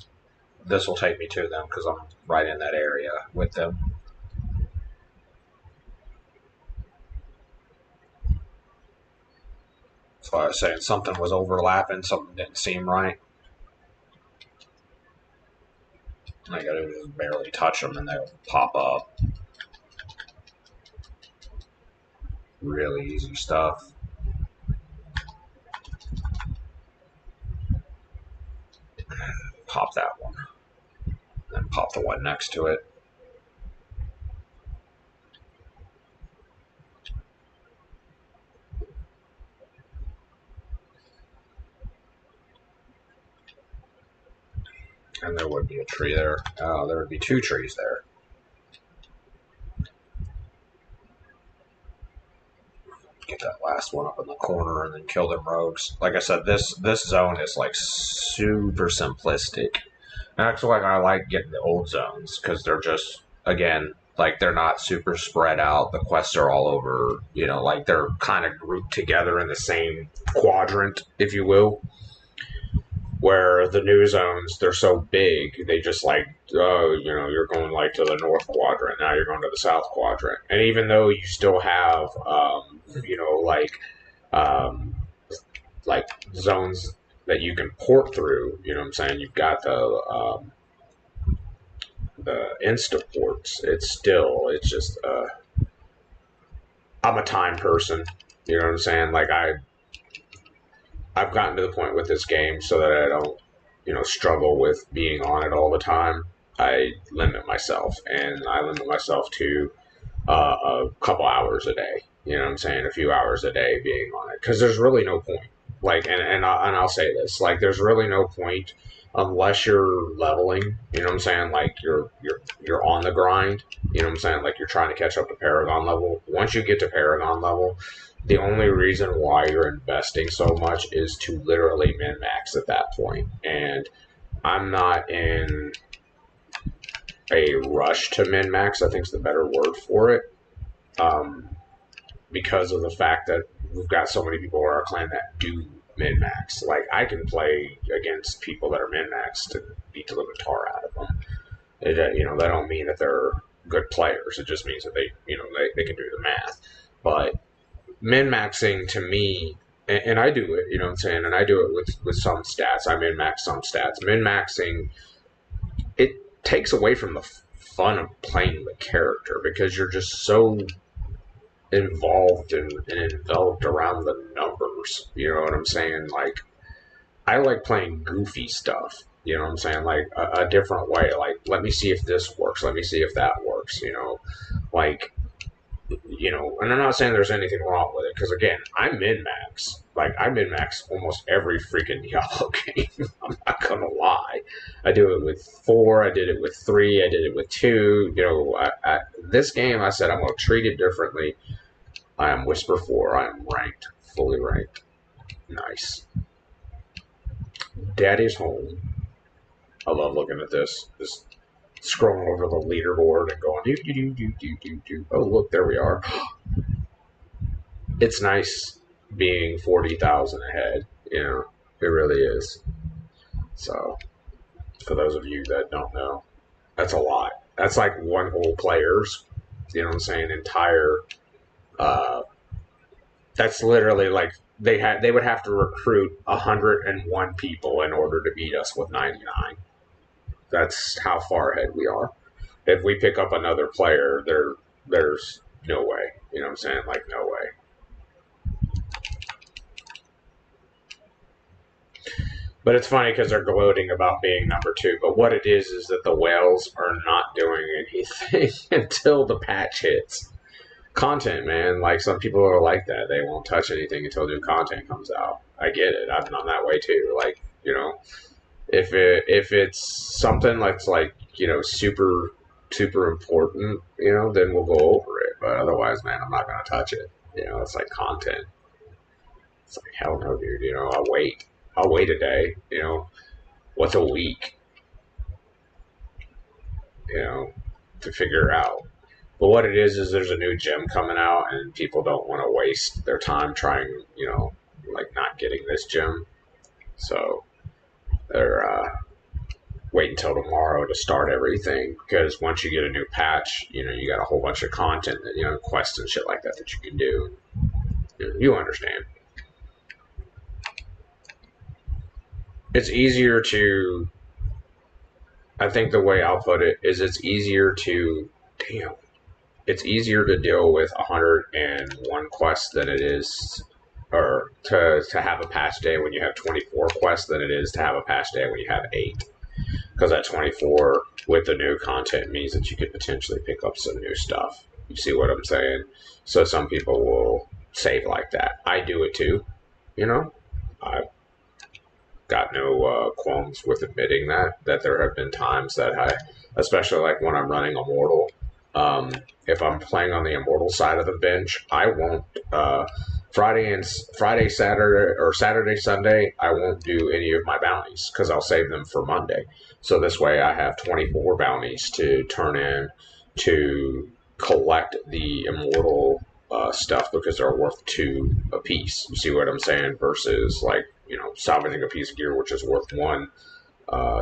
S1: this will take me to them because I'm right in that area with them. So I was saying something was overlapping, something didn't seem right. I gotta just barely touch them and they'll pop up. Really easy stuff. Pop that one. Then pop the one next to it. And there would be a tree there. Oh, there would be 2 trees there. Get that last one up in the corner and then kill them rogues. Like I said, this zone is like super simplistic. And that's why I like getting the old zones because they're just, again, like they're not super spread out. The quests are all over, like they're kind of grouped together in the same quadrant, if you will. Where the new zones, they're so big, they just like, oh, you're going like to the north quadrant, now you're going to the south quadrant. And even though you still have, like zones that you can port through, you know what I'm saying? You've got the Insta ports. It's just, I'm a time person, you know what I'm saying? Like I've gotten to the point with this game so that I don't, struggle with being on it all the time. I limit myself, and I limit myself to a couple hours a day. You know what I'm saying? A few hours a day being on it because there's really no point. Like, and I'll say this: like, there's really no point unless you're leveling. You know what I'm saying? Like, you're on the grind. You know what I'm saying? Like, you're trying to catch up to Paragon level. Once you get to Paragon level, the only reason why you're investing so much is to literally min max at that point. And I'm not in a rush to min max, I think is the better word for it. Because of the fact that we've got so many people in our clan that do min max. Like I can play against people that are min maxed to beat the living tar out of them. That don't mean that they're good players. It just means that they can do the math. But min maxing to me, and I do it, you know what I'm saying, and I do it with some stats. I min max some stats. Min maxing, it takes away from the fun of playing the character because you're just so involved and enveloped around the numbers. You know what I'm saying? Like, I like playing goofy stuff. You know what I'm saying? Like a different way. Like, let me see if this works. Let me see if that works. Like, and I'm not saying there's anything wrong with it because again, I min max. Like, I min max almost every freaking Diablo game. I'm not gonna lie. I do it with 4. I did it with 3. I did it with 2. This game, I said I'm gonna treat it differently. I am Whisper 4. I am ranked, fully ranked. Nice. Daddy's home. I love looking at this. Just scrolling over the leaderboard and going do. Oh, look, there we are. It's nice being 40,000 ahead. It really is. So, for those of you that don't know, that's a lot. That's like one whole player's, entire. That's literally like they would have to recruit 101 people in order to beat us with 99. That's how far ahead we are. If we pick up another player, there's no way. You know what I'm saying? Like, no way. But it's funny because they're gloating about being number 2. But what it is that the whales are not doing anything until the patch hits. Content, man. Like, some people are like that. They won't touch anything until new content comes out. I get it. I'm that way too. Like, if it's something that's like, super important, then we'll go over it. But otherwise, man, I'm not gonna touch it. It's like content. It's like, hell no, dude. I'll wait. I'll wait a day. What's a week? To figure out. But what it is there's a new gem coming out, and people don't want to waste their time trying, like, not getting this gem. So they're wait until tomorrow to start everything, because once you get a new patch, you got a whole bunch of content that, quests and shit like that you can do. You understand. It's easier to, I think the way I'll put it is it's easier to deal with 101 quests than it is, or to have a patch day when you have 24 quests than it is to have a patch day when you have 8. Because that 24 with the new content means that you could potentially pick up some new stuff. You see what I'm saying? So some people will save like that. I do it too. I've got no qualms with admitting that there have been times that especially like when I'm running Immortal, if I'm playing on the Immortal side of the bench, I won't Friday, Saturday, or Saturday, Sunday, I won't do any of my bounties because I'll save them for Monday. So this way I have 24 bounties to turn in to collect the Immortal stuff, because they're worth 2 a piece. You see what I'm saying? Versus, like, salvaging a piece of gear which is worth 1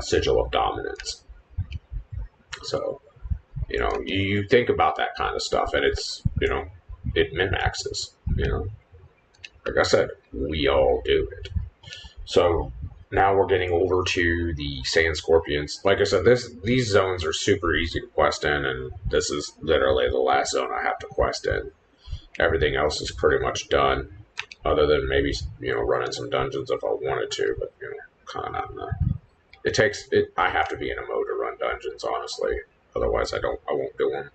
S1: sigil of dominance. So, you think about that kind of stuff, and it's, it min-maxes, Like I said, we all do it. So now we're getting over to the Sand Scorpions. Like I said, these zones are super easy to quest in, and this is literally the last zone I have to quest in. Everything else is pretty much done, other than maybe, running some dungeons if I wanted to, but, kind of not in the... It takes it. I have to be in a mode to run dungeons, honestly. Otherwise, I won't do them.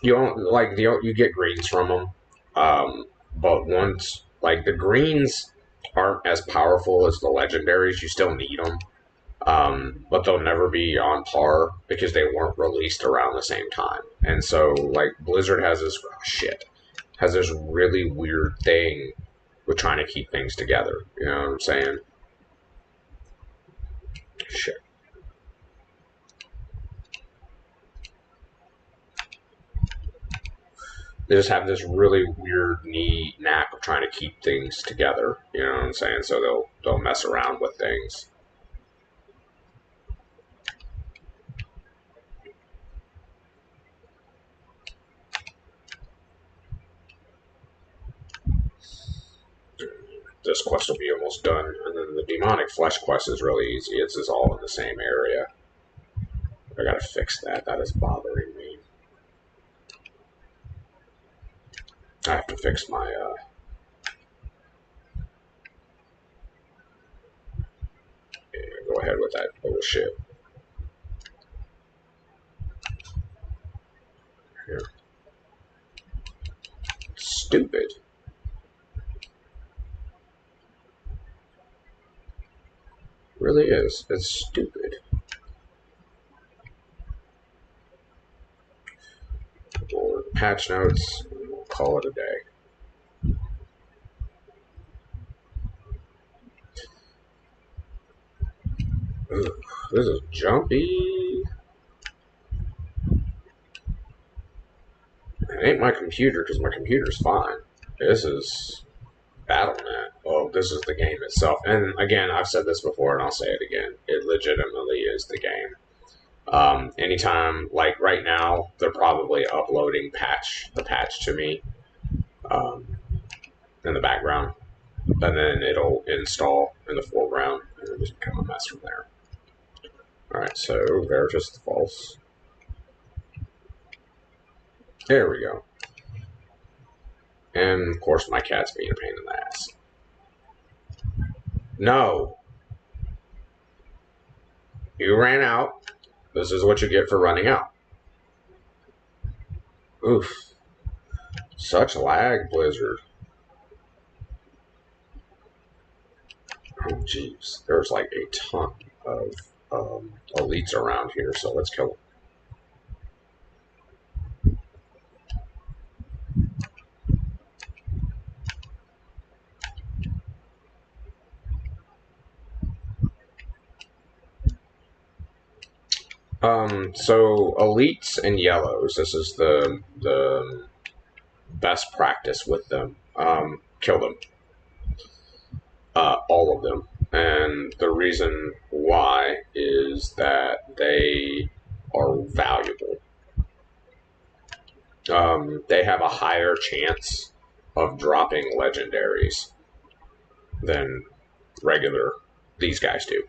S1: You don't like you get greens from them, but once, like, the greens aren't as powerful as the legendaries, you still need them, but they'll never be on par because they weren't released around the same time. And so, like, Blizzard has this really weird thing with trying to keep things together. You know what I'm saying? Shit. They just have this really weird knack of trying to keep things together. You know what I'm saying? So they'll mess around with things. This quest will be almost done, and then the demonic flesh quest is really easy. It's just all in the same area. I gotta fix that. That is bothering me. I have to fix my go ahead with that bullshit. Here. Stupid. Really is. It's stupid. Or patch notes. We'll call it a day. Ugh, this is jumpy. It ain't my computer, because my computer's fine. This is Battle.net. Well, this is the game itself. And again, I've said this before, and I'll say it again. It legitimately is the game. Anytime, like right now, they're probably uploading the patch to me in the background, and then it'll install in the foreground, and it'll just become a mess from there. Alright, so Veritas false. There we go. And of course, my cat's being a pain in the ass. No. You ran out. This is what you get for running out. Oof. Such lag, Blizzard. Oh, jeez. There's like a ton of elites around here, so let's kill them. So elites and yellows. This is the best practice with them. Kill them, all of them, and the reason why is that they are valuable. They have a higher chance of dropping legendaries than regular these guys do.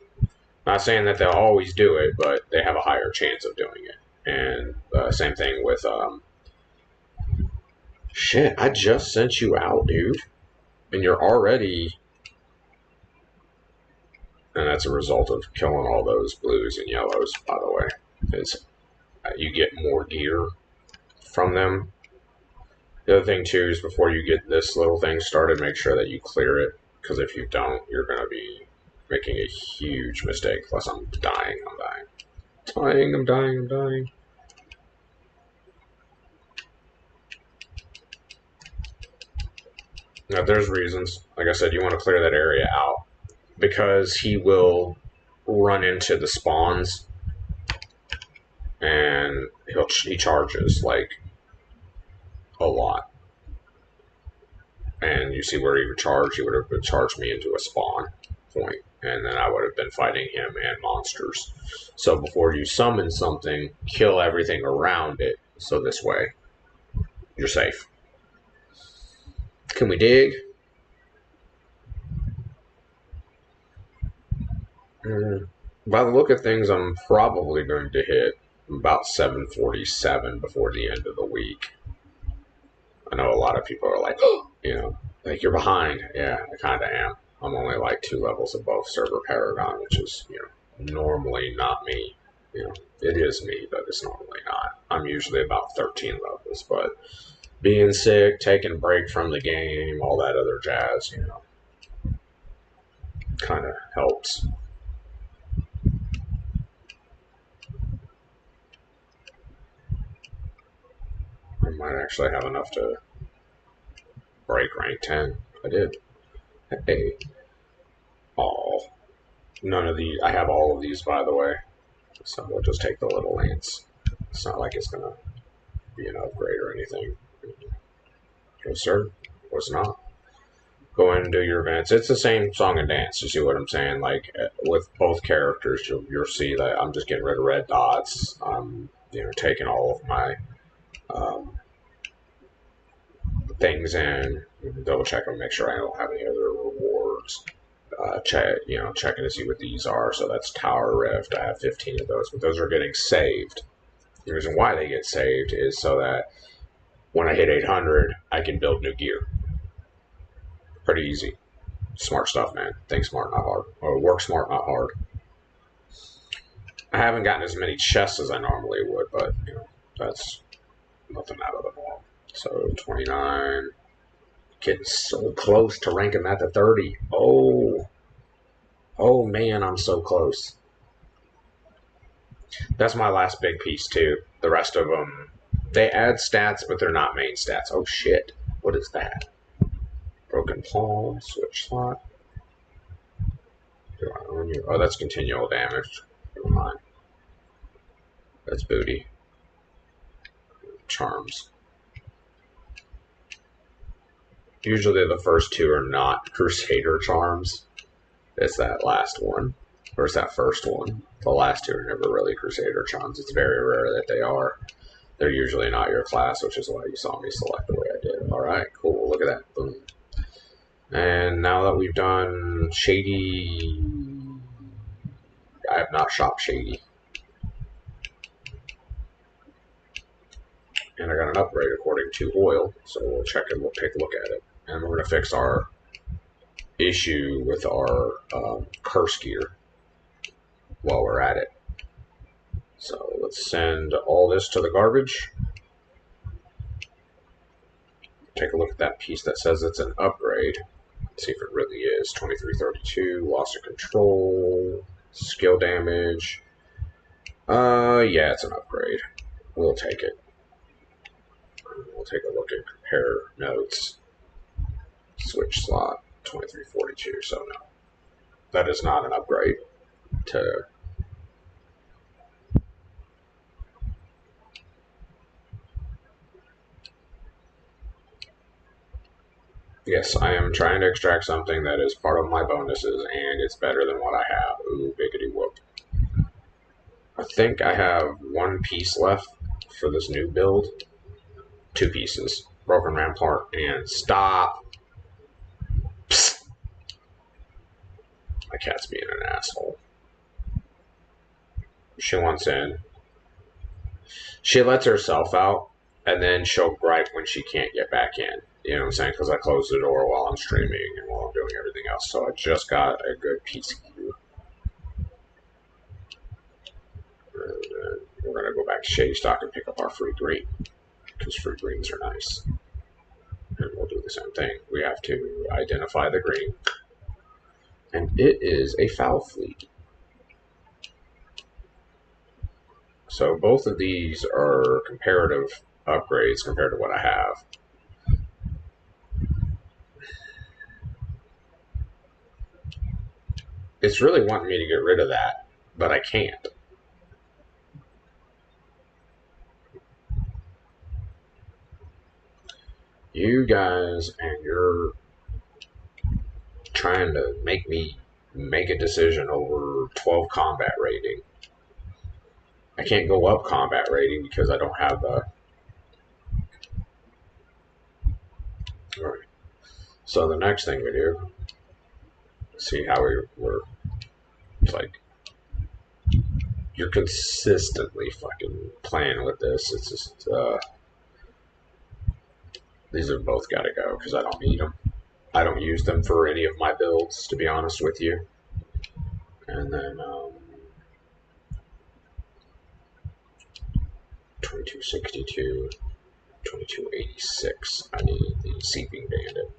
S1: Not saying that they'll always do it, but they have a higher chance of doing it. And same thing with shit. I just sent you out, dude, and you're already. And that's a result of killing all those blues and yellows. By the way, is you get more gear from them. The other thing too is before you get this little thing started, make sure that you clear it, because if you don't, you're going to be making a huge mistake. Plus, I'm dying. I'm dying. Now, there's reasons. Like I said, you want to clear that area out because he will run into the spawns and he charges like a lot. And you see where he would charge? He would have charged me into a spawn point, and then I would have been fighting him and monsters. So before you summon something, kill everything around it, so this way you're safe. Can we dig? By the look of things, I'm probably going to hit about 747 before the end of the week. I know a lot of people are like, oh, like you're behind. Yeah, I kind of am. I'm only like 2 levels above Server Paragon, which is, normally not me. It is me, but it's normally not. I'm usually about 13 levels, but being sick, taking a break from the game, all that other jazz, kind of helps. I might actually have enough to break rank 10. I did. Hey. Oh. None of these. I have all of these, by the way. So we'll just take the little lance. It's not like it's going to be an upgrade or anything. No, sir. Was not. Go in and do your events. It's the same song and dance. You see what I'm saying? Like with both characters, you'll see that I'm just getting rid of red dots. I'm taking all of my things in, double check them, make sure I don't have any other rewards. Checking to see what these are. So that's Tower Rift. I have 15 of those, but those are getting saved. The reason why they get saved is so that when I hit 800, I can build new gear. Pretty easy. Smart stuff, man. Think smart, not hard. Or work smart, not hard. I haven't gotten as many chests as I normally would, but that's nothing out of the norm. So 29. Getting so close to ranking at the 30. Oh man, I'm so close. That's my last big piece too. The rest of them, they add stats, but they're not main stats. Oh shit, what is that? Broken palm, switch slot. Oh, that's continual damage. Never mind. That's booty. Charms. Usually the first 2 are not Crusader charms. It's that last one. Or it's that first one. The last 2 are never really Crusader charms. It's very rare that they are. They're usually not your class, which is why you saw me select the way I did. Alright, cool. Look at that. Boom. And now that we've done Shady... I have not shopped Shady. And I got an upgrade according to oil, so we'll check it, we'll take a look at it. And we're going to fix our issue with our curse gear while we're at it. So let's send all this to the garbage. Take a look at that piece that says it's an upgrade. See if it really is. 2332, loss of control, skill damage. Yeah, it's an upgrade. We'll take it. We'll take a look at compare notes. Switch slot, 2342, so no. That is not an upgrade to... Yes, I am trying to extract something that is part of my bonuses, and it's better than what I have. Ooh, biggity whoop. I think I have one piece left for this new build. 2 pieces. Broken Rampart and stop. Psst. My cat's being an asshole. She wants in. She lets herself out, and then she'll gripe when she can't get back in. You know what I'm saying? Because I closed the door while I'm streaming and while I'm doing everything else. So I just got a good piece of you. We're going to go back to Shady Stock and pick up our free green. Because free greens are nice. And we'll do the same thing. We have to identify the green. And it is a foul fleet. So both of these are comparative upgrades compared to what I have. It's really wanting me to get rid of that, but I can't. You guys and your trying to make me make a decision over 12 combat rating. I can't go up combat rating because I don't have the... Alright. So the next thing we do, see how we're it's like, you're consistently fucking playing with this. It's just, these have both got to go because I don't need them. I don't use them for any of my builds, to be honest with you. And then 2262, 2286. I need the Seeping Bandit.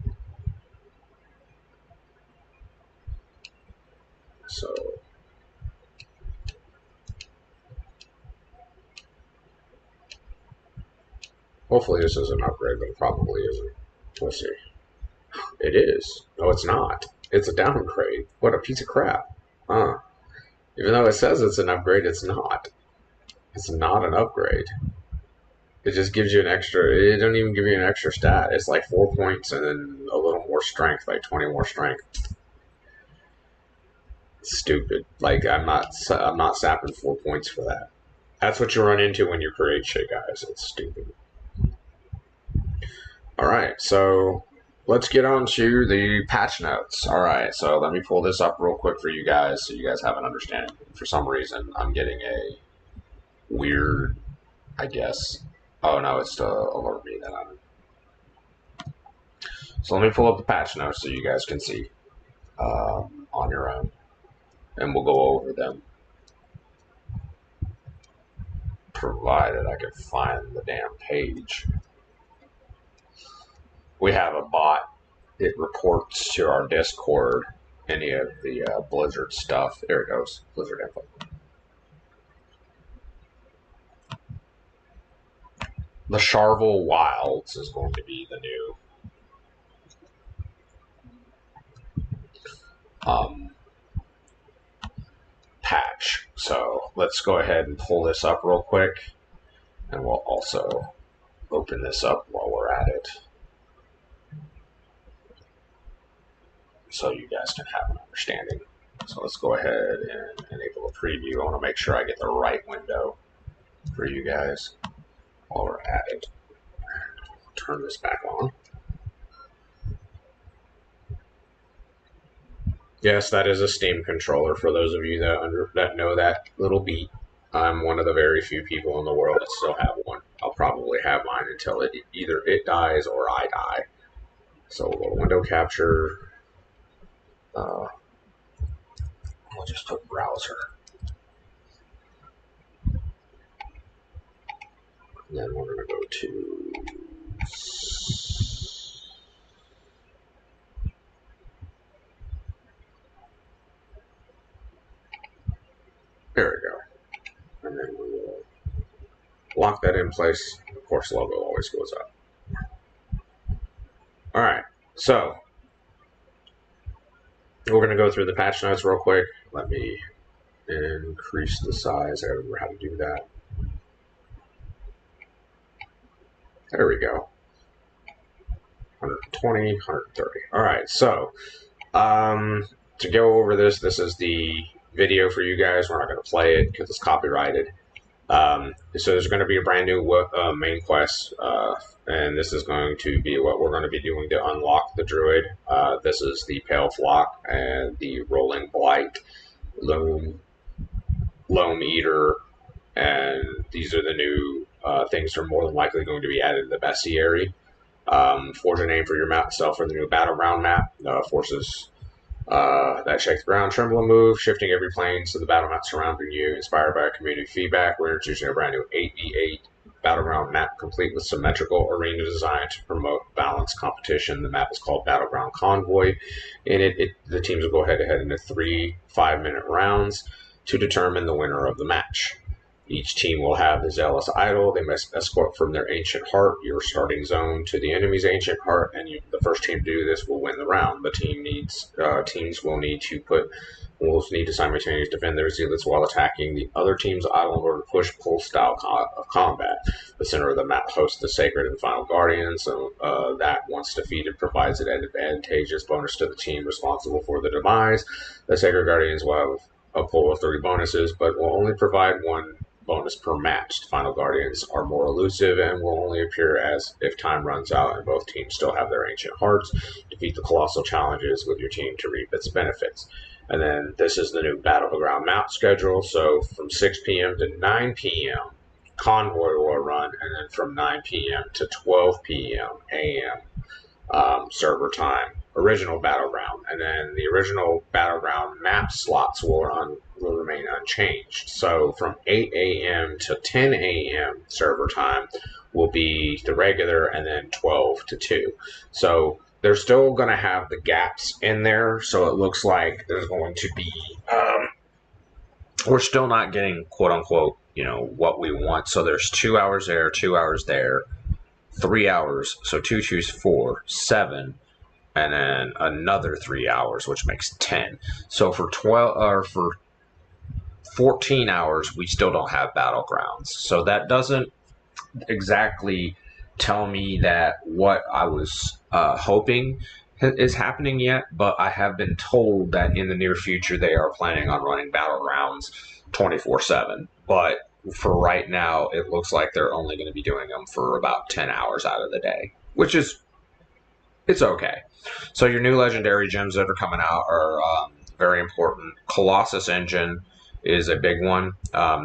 S1: So hopefully this is an upgrade, but it probably isn't. We'll see. It is. No, it's not. It's a downgrade. What a piece of crap. Even though it says it's an upgrade, it's not. It's not an upgrade. It just gives you an extra... It don't even give you an extra stat. It's like 4 points and then a little more strength, like 20 more strength. Stupid. Like, I'm not sapping 4 points for that. That's what you run into when you create shit, guys. It's stupid. Alright, so let's get on to the patch notes. Alright, so let me pull this up real quick for you guys so you guys have an understanding. For some reason, I'm getting a weird, I guess. Oh no, it's to alert me that I'm... So let me pull up the patch notes so you guys can see on your own. And we'll go over them. Provided I can find the damn page. We have a bot. It reports to our Discord any of the Blizzard stuff. There it goes. Blizzard info. The Charvel Wilds is going to be the new patch. So let's go ahead and pull this up real quick. And we'll also open this up while we're at it, so you guys can have an understanding. So let's go ahead and enable a preview. I want to make sure I get the right window for you guys while we're at it. Turn this back on. Yes, that is a Steam controller for those of you that know that little beat. I'm one of the very few people in the world that still have one. I'll probably have mine until either it dies or I die. So we'll go to window capture. We'll just put browser. And then we're going to go to there we go. And then we will lock that in place. Of course, logo always goes up. All right, so we're going to go through the patch notes real quick. Let me increase the size. I remember how to do that. There we go. 120, 130. All right, so to go over this is the video for you guys. We're not going to play it because it's copyrighted. So there's going to be a brand new main quest, and this is going to be what we're going to be doing to unlock the druid. This is the Pale Flock and the Rolling Blight, Loam Eater, and these are the new things that are more than likely going to be added to the bestiary. Forge a name for your map itself for the new battleground map. Forces that shake the ground, tremble, and move, shifting every plane so the battle map surrounding you. Inspired by community feedback, we're introducing a brand new 8v8 battleground map complete with symmetrical arena design to promote balanced competition. The map is called Battleground Convoy. In it, the teams will go head-to-head into 3 5-minute rounds to determine the winner of the match. Each team will have the Zealous Idol. They must escort from their Ancient Heart your starting zone to the enemy's Ancient Heart, and the first team to do this will win the round. The teams will need to simultaneously defend their zealots while attacking the other team's idol in order to push-pull style of combat. The center of the map hosts the Sacred and Final Guardian, so that, once defeated, provides an advantageous bonus to the team responsible for the demise. The Sacred Guardians will have a pool of 3 bonuses, but will only provide 1 bonus per match. The Final Guardians are more elusive and will only appear as if time runs out and both teams still have their Ancient Hearts. Defeat the colossal challenges with your team to reap its benefits. And then this is the new Battleground map schedule. So from 6 p.m. to 9 p.m. Convoy will run, and then from 9 p.m. to 12 p.m. a.m. Server time. Original Battleground, and then the original Battleground map slots will remain unchanged. So from 8 a.m. to 10 a.m. server time will be the regular, and then 12 to 2. So they're still going to have the gaps in there, so it looks like there's going to be we're still not getting quote-unquote what we want. So there's 2 hours there, 2 hours there, 3 hours, so 2 choose 4, 7, and then another 3 hours, which makes 10. So for 14 hours, we still don't have battlegrounds. So that doesn't exactly tell me that what I was hoping is happening yet, but I have been told that in the near future they are planning on running battlegrounds 24/7. But for right now, it looks like they're only going to be doing them for about 10 hours out of the day, which is it's okay. So your new legendary gems that are coming out are very important. Colossus Engine is a big one.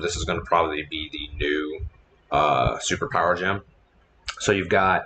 S1: This is going to probably be the new superpower gem. So you've got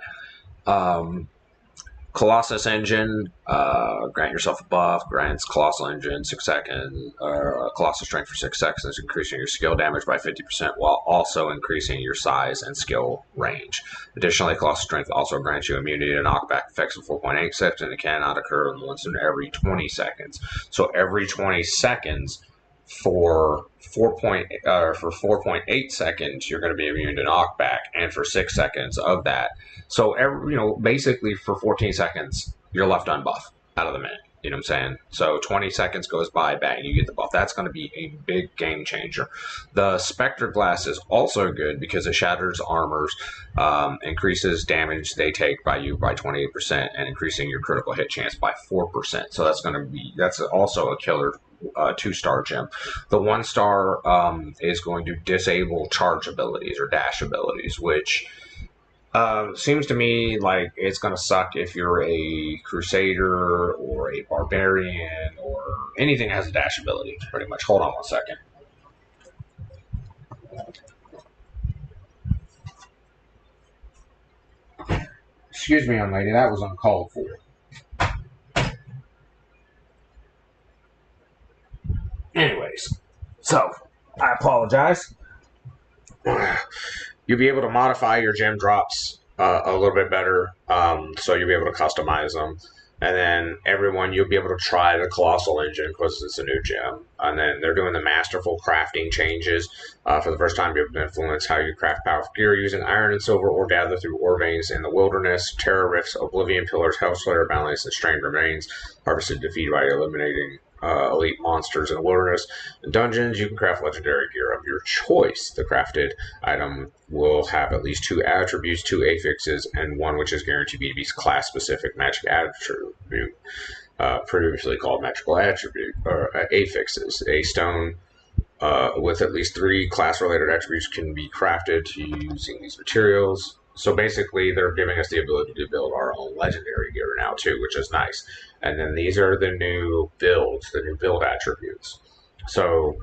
S1: Colossus Engine, grant yourself a buff, grants Colossal Engine 6 seconds, Colossal Strength for 6 seconds, increasing your skill damage by 50% while also increasing your size and skill range. Additionally, Colossal Strength also grants you immunity to knockback effects of 4.8 seconds, and it cannot occur once in every 20 seconds. So every 20 seconds for 4.8 seconds, you're going to be immune to knockback, and for 6 seconds of that. So basically for 14 seconds, you're left unbuffed out of the minute. You know what I'm saying? So 20 seconds goes by, bang, you get the buff. That's going to be a big game changer. The Spectre Glass is also good because it shatters armors, increases damage they take by you by 28%, and increasing your critical hit chance by 4%. So that's also a killer 2-star gem. The 1-star is going to disable charge abilities or dash abilities, which seems to me like it's going to suck if you're a Crusader or a Barbarian or anything that has a dash ability, pretty much. Hold on one second. Excuse me, young lady, that was uncalled for. So, I apologize. You'll be able to modify your gem drops a little bit better, so you'll be able to customize them. And then everyone, you'll be able to try the Colossal Engine because it's a new gem. And then they're doing the Masterful crafting changes. For the first time, you'll be able to influence how you craft powerful gear using iron and silver or gather through ore veins in the wilderness. Terra Rifts, Oblivion Pillars, Hellslayer Balance, and Strained Remains. Harvested defeat by eliminating elite monsters in the wilderness. In dungeons, you can craft legendary gear of your choice. The crafted item will have at least 2 attributes, 2 affixes, and 1 which is guaranteed to be class-specific magic attribute, previously called magical attribute, or affixes. A stone with at least 3 class-related attributes can be crafted using these materials. So basically, they're giving us the ability to build our own legendary gear now, too, which is nice. And then these are the new builds, the new build attributes. So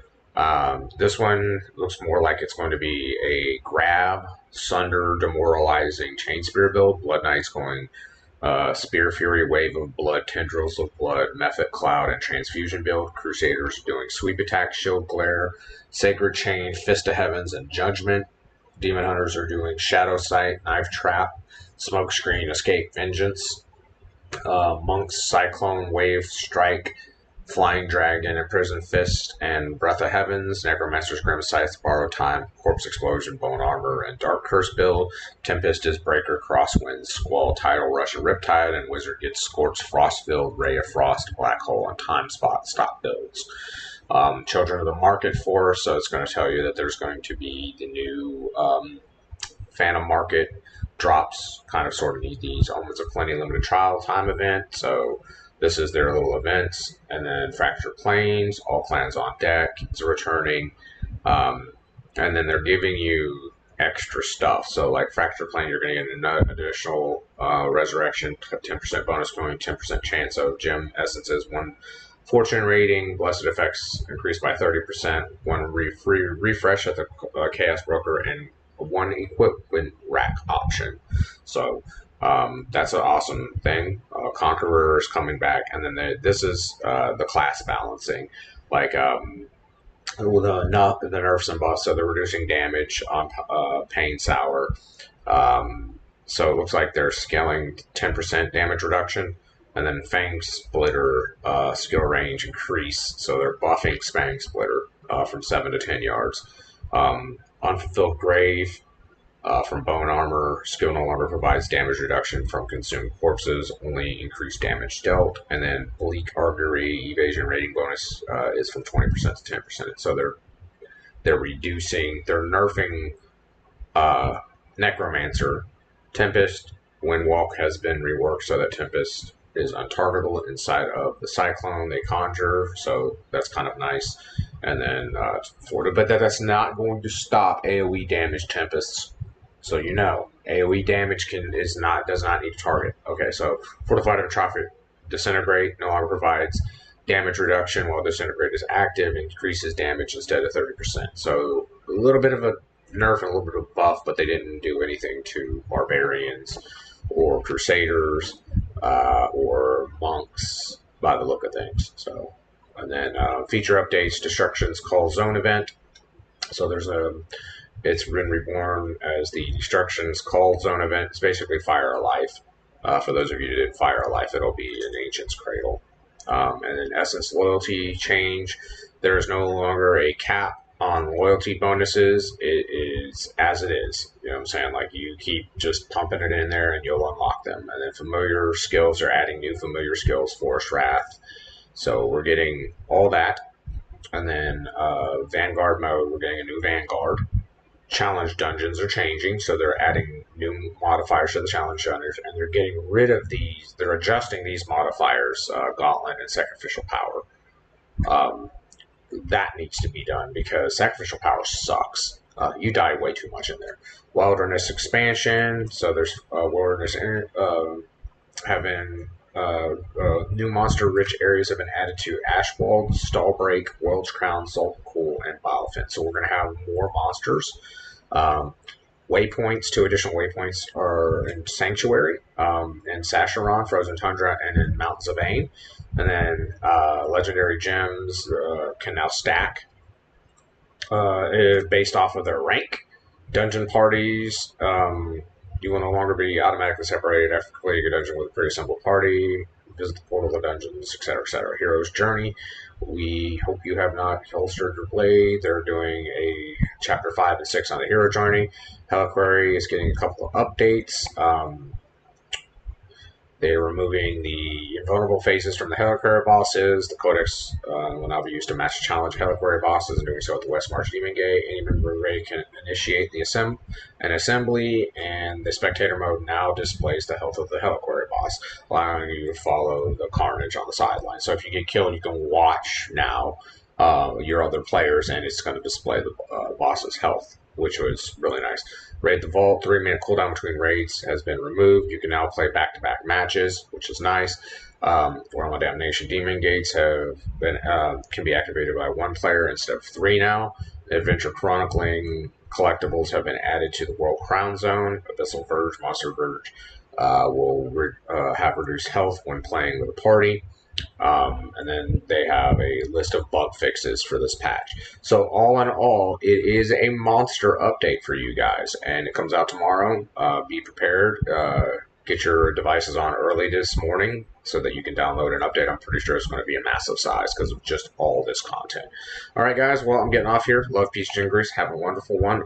S1: this one looks more like it's going to be a grab, sunder, demoralizing chain spear build. Blood Knight's going Spear Fury, Wave of Blood, Tendrils of Blood, Mephit Cloud, and Transfusion build. Crusaders doing Sweep Attack, Shield Glare, Sacred Chain, Fist of Heavens, and Judgment. Demon Hunters are doing Shadow Sight, Knife Trap, Smoke Screen, Escape, Vengeance. Monks, Cyclone, Wave, Strike, Flying Dragon, Imprison Fist, and Breath of Heavens. Necromancer's Grim Scythe, Borrowed Time, Corpse Explosion, Bone Armor, and Dark Curse build. Tempest is Breaker, Crosswind, Squall, Tidal Rush, and Riptide, and Wizard gets Scorch, Frostfield, Ray of Frost, Black Hole, and Time Spot stop builds. Children of the Market Force, so it's going to tell you that there's going to be the new Phantom Market drops. Kind of sort of need these. Omens of Plenty limited trial time event, so this is their little events. And then Fractured Plains, all clans on deck is returning, and then they're giving you extra stuff. So like Fractured Plane, you're going to get an additional resurrection, 10% bonus going, 10% chance of gem essences, 1 fortune rating, blessed effects increased by 30%, 1 free refresh at the Chaos Broker, and 1 equipment rack option. So that's an awesome thing. Conqueror is coming back, and then this is the class balancing, like with the nerfs and buffs. So they're reducing damage on Pain Sour. So it looks like they're scaling 10% damage reduction. And then Fang Splitter skill range increase, so they're buffing Fang Splitter from 7 to 10 yards. Unfulfilled Grave from Bone Armor, skill no longer provides damage reduction from consumed corpses, only increased damage dealt. And then Bleak Augury evasion rating bonus is from 20% to 10%. So they're nerfing Necromancer. Tempest Windwalk has been reworked so that Tempest is untargetable inside of the Cyclone they conjure, so that's kind of nice. And then but that's not going to stop AoE damage Tempests. So you know, AoE damage does not need to target. Okay, so Fortified Atrophic Disintegrate no longer provides damage reduction while Disintegrate is active, increases damage instead of 30%. So a little bit of a nerf and a little bit of buff, but they didn't do anything to Barbarians or Crusaders or Monks by the look of things. So, and then feature updates, Destruction's Call Zone event. So it's been reborn as the Destruction's Call Zone event. It's basically Fire of Life. For those of you who did Fire of Life, it'll be an Ancient's Cradle. And then Essence Loyalty change. There is no longer a cap on loyalty bonuses. It is as it is. You know what I'm saying? Like, you keep just pumping it in there and you'll unlock them. And then familiar skills are adding new familiar skills, Forest Wrath. So we're getting all that. And then Vanguard mode, we're getting a new Vanguard. Challenge dungeons are changing, so they're adding new modifiers to the challenge dungeons, and they're getting rid of these. They're adjusting these modifiers, Gauntlet and Sacrificial Power. That needs to be done because Sacrificial Power sucks. You die way too much in there. Wilderness expansion, so there's Wilderness having new monster-rich areas have been added to Ashwald, Stallbreak, Welch Crown, Salt Cool, and Biofin. So we're going to have more monsters. Waypoints, 2 additional waypoints are in Sanctuary, in Sacheron, Frozen Tundra, and in Mountains of Ain. And then legendary gems can now stack. based off of their rank. Dungeon parties, you will no longer be automatically separated after completing a dungeon with a pretty simple party. Visit the portal of dungeons, etc., etc. Hero's Journey. We hope you have not holstered your blade. They're doing a chapter 5 and 6 on the hero journey. Heliquary is getting a couple of updates. They're removing the invulnerable phases from the Heliquary bosses. The Codex will now be used to match challenge Heliquary bosses, and doing so at the West March Demon Gate. Any member of the raid can initiate an assembly, and the spectator mode now displays the health of the Heliquary boss, allowing you to follow the carnage on the sideline. So if you get killed, you can watch now your other players, and it's going to display the boss's health, which was really nice. Raid the Vault, 3-minute cooldown between raids has been removed. You can now play back-to-back matches, which is nice. Realm of Damnation Demon Gates have been can be activated by one player instead of 3 now. Adventure Chronicling collectibles have been added to the World Crown Zone. Abyssal Verge, Monster Verge will have reduced health when playing with a party. And then they have a list of bug fixes for this patch. So all in all, it is a monster update for you guys, and it comes out tomorrow. Be prepared. Get your devices on early this morning so that you can download an update. I'm pretty sure it's going to be a massive size because of just all this content. All right, guys. Well, I'm getting off here. Love, peace, and grease. Have a wonderful one.